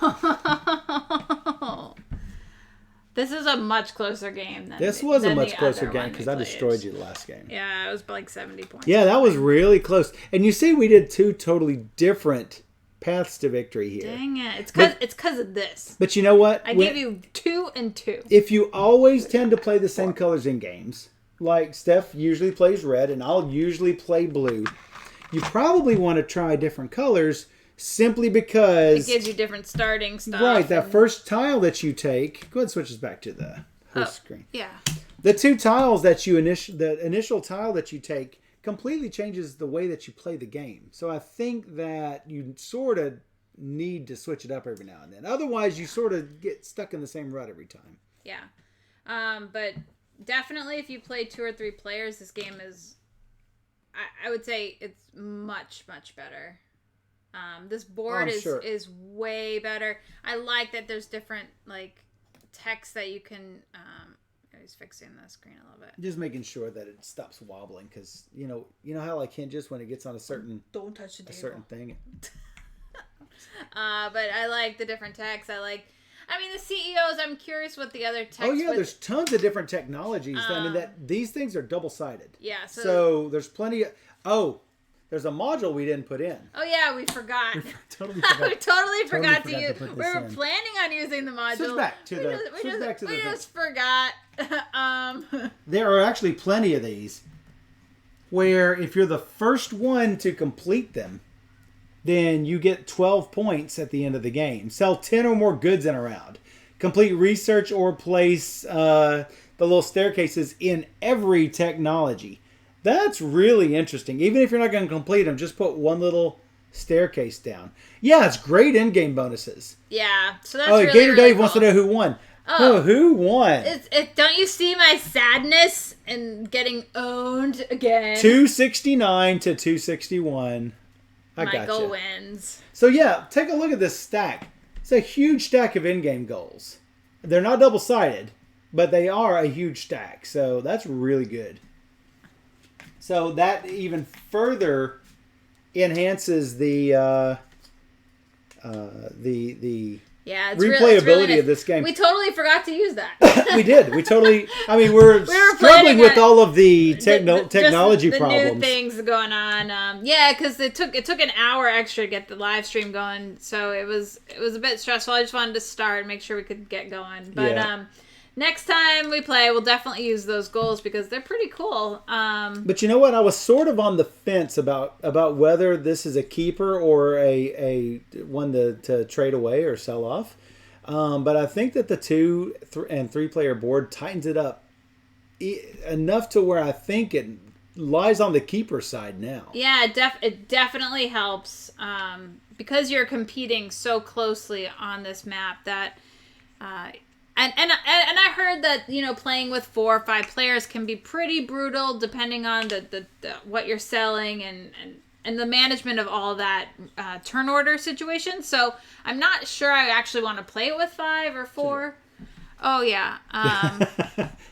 This is a much closer game than this was a much closer game because I destroyed you the last game. Yeah, it was like 70 points. Yeah, that was really close. And you see, we did 2 totally different paths to victory here. Dang it. It's because of this. But you know what? I gave you 2 and 2. If you always tend to play the same colors in games, like Steph usually plays red and I'll usually play blue, you probably want to try different colors simply because... It gives you different starting stuff. Right, that first tile that you take... Go ahead and switch us back to the host screen. Yeah. The 2 tiles that you... The initial tile that you take completely changes the way that you play the game. So I think that you sort of need to switch it up every now and then. Otherwise, you sort of get stuck in the same rut every time. Yeah. But definitely if you play 2 or 3 players, this game is... I would say it's much, much better. This board is way better. I like that there's different like text that you can. He's fixing the screen a little bit. Just making sure that it stops wobbling because you know how like hinges when it gets on a certain don't touch the table. A certain thing. But I like the different text. I mean the CEOs. I'm curious what the other text. Oh yeah, there's tons of different technologies. I mean that these things are double sided. Yeah. So there's plenty of. There's a module we didn't put in. Oh yeah, we forgot. We totally forgot. We totally forgot to use. We were planning on using the module. Switch back to the. We just forgot. There are actually plenty of these, where if you're the first one to complete them, then you get 12 points at the end of the game. Sell 10 or more goods in a round. Complete research or place the little staircases in every technology. That's really interesting. Even if you're not going to complete them, just put one little staircase down. Yeah, it's great in-game bonuses. Yeah, so that's really, Gator really Dave cool. wants to know who won. Oh, who won? Don't you see my sadness in getting owned again? 269 to 261. Michael wins. So yeah, take a look at this stack. It's a huge stack of in-game goals. They're not double-sided, but they are a huge stack. So that's really good. So that even further enhances the the it's replayability really nice. of this game. We totally forgot to use that. We did. We totally. I mean, we're struggling with all of the technology the problems. New things going on. Because it took an hour extra to get the live stream going, so it was a bit stressful. I just wanted to start and make sure we could get going. But next time we play, we'll definitely use those goals because they're pretty cool. But you know what? I was sort of on the fence about whether this is a keeper or a one to trade away or sell off. But I think that the 2 and 3 player board tightens it up enough to where I think it lies on the keeper side now. Yeah, it definitely helps because you're competing so closely on this map that. And I heard that playing with 4 or 5 players can be pretty brutal depending on the what you're selling and the management of all that turn order situation. So I'm not sure I actually want to play it with 5 or 4. Oh yeah.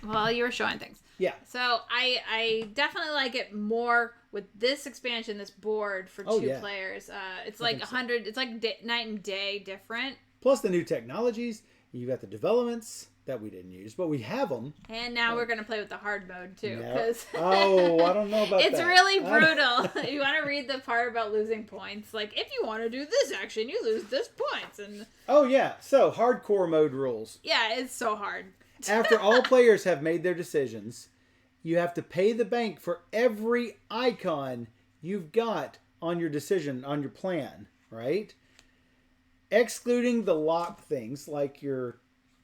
Well, you were showing things. Yeah. So I definitely like it more with this expansion, this board for 2 players. It's like 100. It's like night and day different. Plus the new technologies. You got the developments that we didn't use, but we have them. And now we're going to play with the hard mode, too. Yep. Oh, I don't know about it's that. It's really brutal. You want to read the part about losing points. Like, if you want to do this action, you lose this points. And oh, yeah. So, hardcore mode rules. Yeah, it's so hard. After all players have made their decisions, you have to pay the bank for every icon you've got on your decision, on your plan, right? Excluding the lock things like your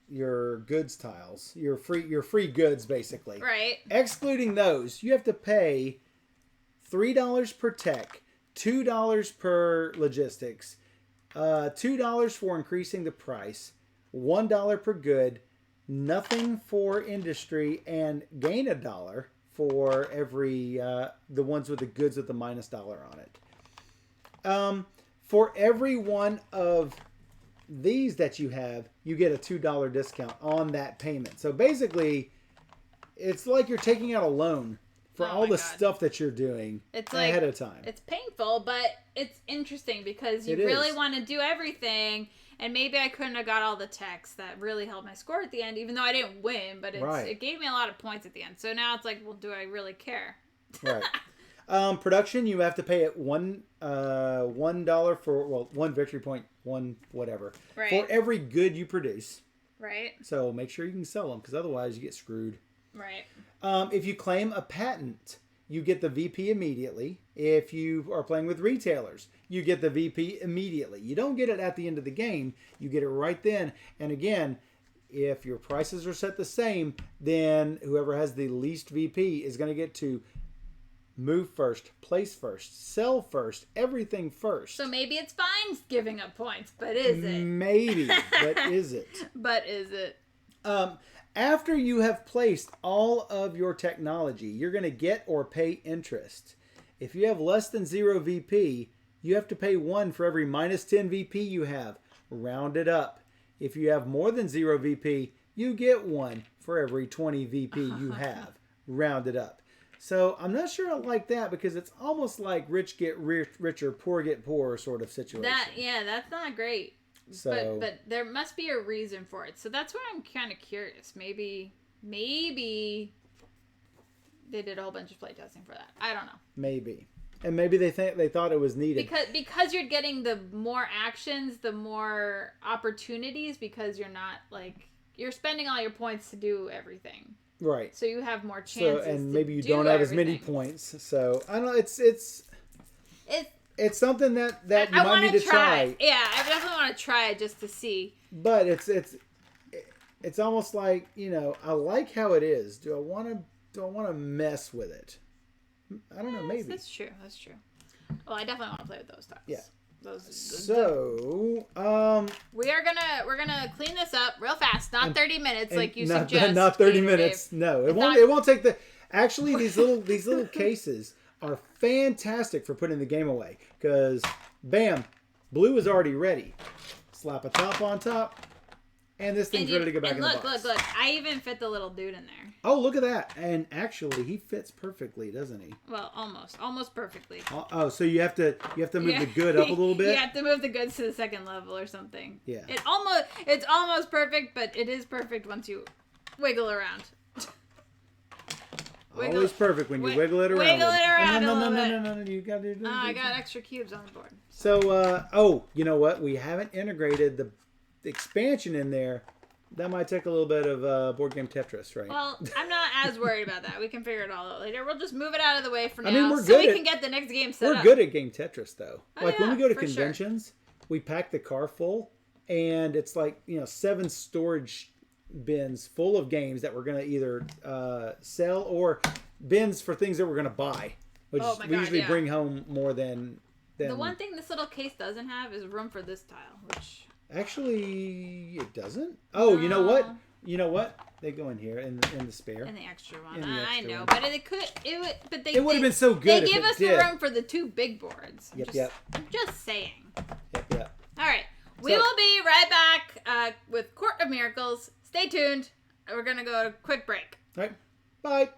goods tiles, your free goods basically. Right. Excluding those, you have to pay $3 per tech, $2 per logistics, $2 for increasing the price, $1 per good, nothing for industry, and gain $1 for every the ones with the goods with the -$1 on it. For every one of these that you have, you get a $2 discount on that payment. So basically, it's like you're taking out a loan for all the stuff that you're doing ahead of time. It's painful, but it's interesting because you really want to do everything. And maybe I couldn't have got all the techs that really helped my score at the end, even though I didn't win. But it gave me a lot of points at the end. So now it's like, well, do I really care? Right. Production, you have to pay it $1 for one victory point, one whatever for every good you produce. Right. So make sure you can sell them because otherwise you get screwed. Right. If you claim a patent, you get the VP immediately. If you are playing with retailers, you get the VP immediately. You don't get it at the end of the game. You get it right then. And again, if your prices are set the same, then whoever has the least VP is going to get to move first, place first, sell first, everything first. So maybe it's fine giving up points, but is it? Maybe, but is it? But is it? After you have placed all of your technology, you're going to get or pay interest. If you have less than 0 VP, you have to pay 1 for every -10 VP you have. Round it up. If you have more than 0 VP, you get 1 for every 20 VP you have. Round it up. So I'm not sure I like that because it's almost like rich get richer, poor get poorer sort of situation. That's not great. So, but there must be a reason for it. So that's why I'm kind of curious. Maybe they did a whole bunch of playtesting for that. I don't know. Maybe. And maybe they thought it was needed. Because you're getting the more actions, the more opportunities, because you're not you're spending all your points to do everything. Right. So you have more chances. And maybe you don't have as many points. So I don't know. It's something that you might need to try. Yeah, I definitely want to try it just to see. But it's almost like, I like how it is. Do I want to mess with it? I don't know. Maybe that's true. Well, I definitely want to play with those types. Yeah. So we're gonna clean this up real fast. Not 30 minutes like you suggest. Not 30 minutes. Dave. No, it won't take the. Actually, these little cases are fantastic for putting the game away because, bam, blue is already ready. Slap a top on top, And this thing's ready to go back in the box. Look. I even fit the little dude in there. Oh, look at that. And actually, he fits perfectly, doesn't he? Well, almost perfectly. Oh, so you have to move the good up a little bit? You have to move the goods to the second level or something. Yeah. It's almost perfect, but it is perfect once you wiggle around. Always perfect when you wiggle it around. Wiggle it around No. You got to do I got extra cubes on the board. So, you know what? We haven't integrated the expansion in there. That might take a little bit of board game Tetris, right? Well, I'm not as worried about that. We can figure it all out later. We'll just move it out of the way for now, I mean, so we can get the next game set up. We're good at game Tetris, though. Oh, like when we go to for conventions, we pack the car full, and it's like 7 storage bins full of games that we're gonna either sell or bins for things that we're gonna buy, which we usually bring home more than. The one thing this little case doesn't have is room for this tile, which. Actually, it doesn't. Oh, no. You know what? They go in here in the spare. In the extra one. I know, but it would have been so good. They give us the room for the 2 big boards. I'm just saying. Yep. All right, we will be right back with Court of Miracles. Stay tuned. We're gonna go to a quick break. All right. Bye.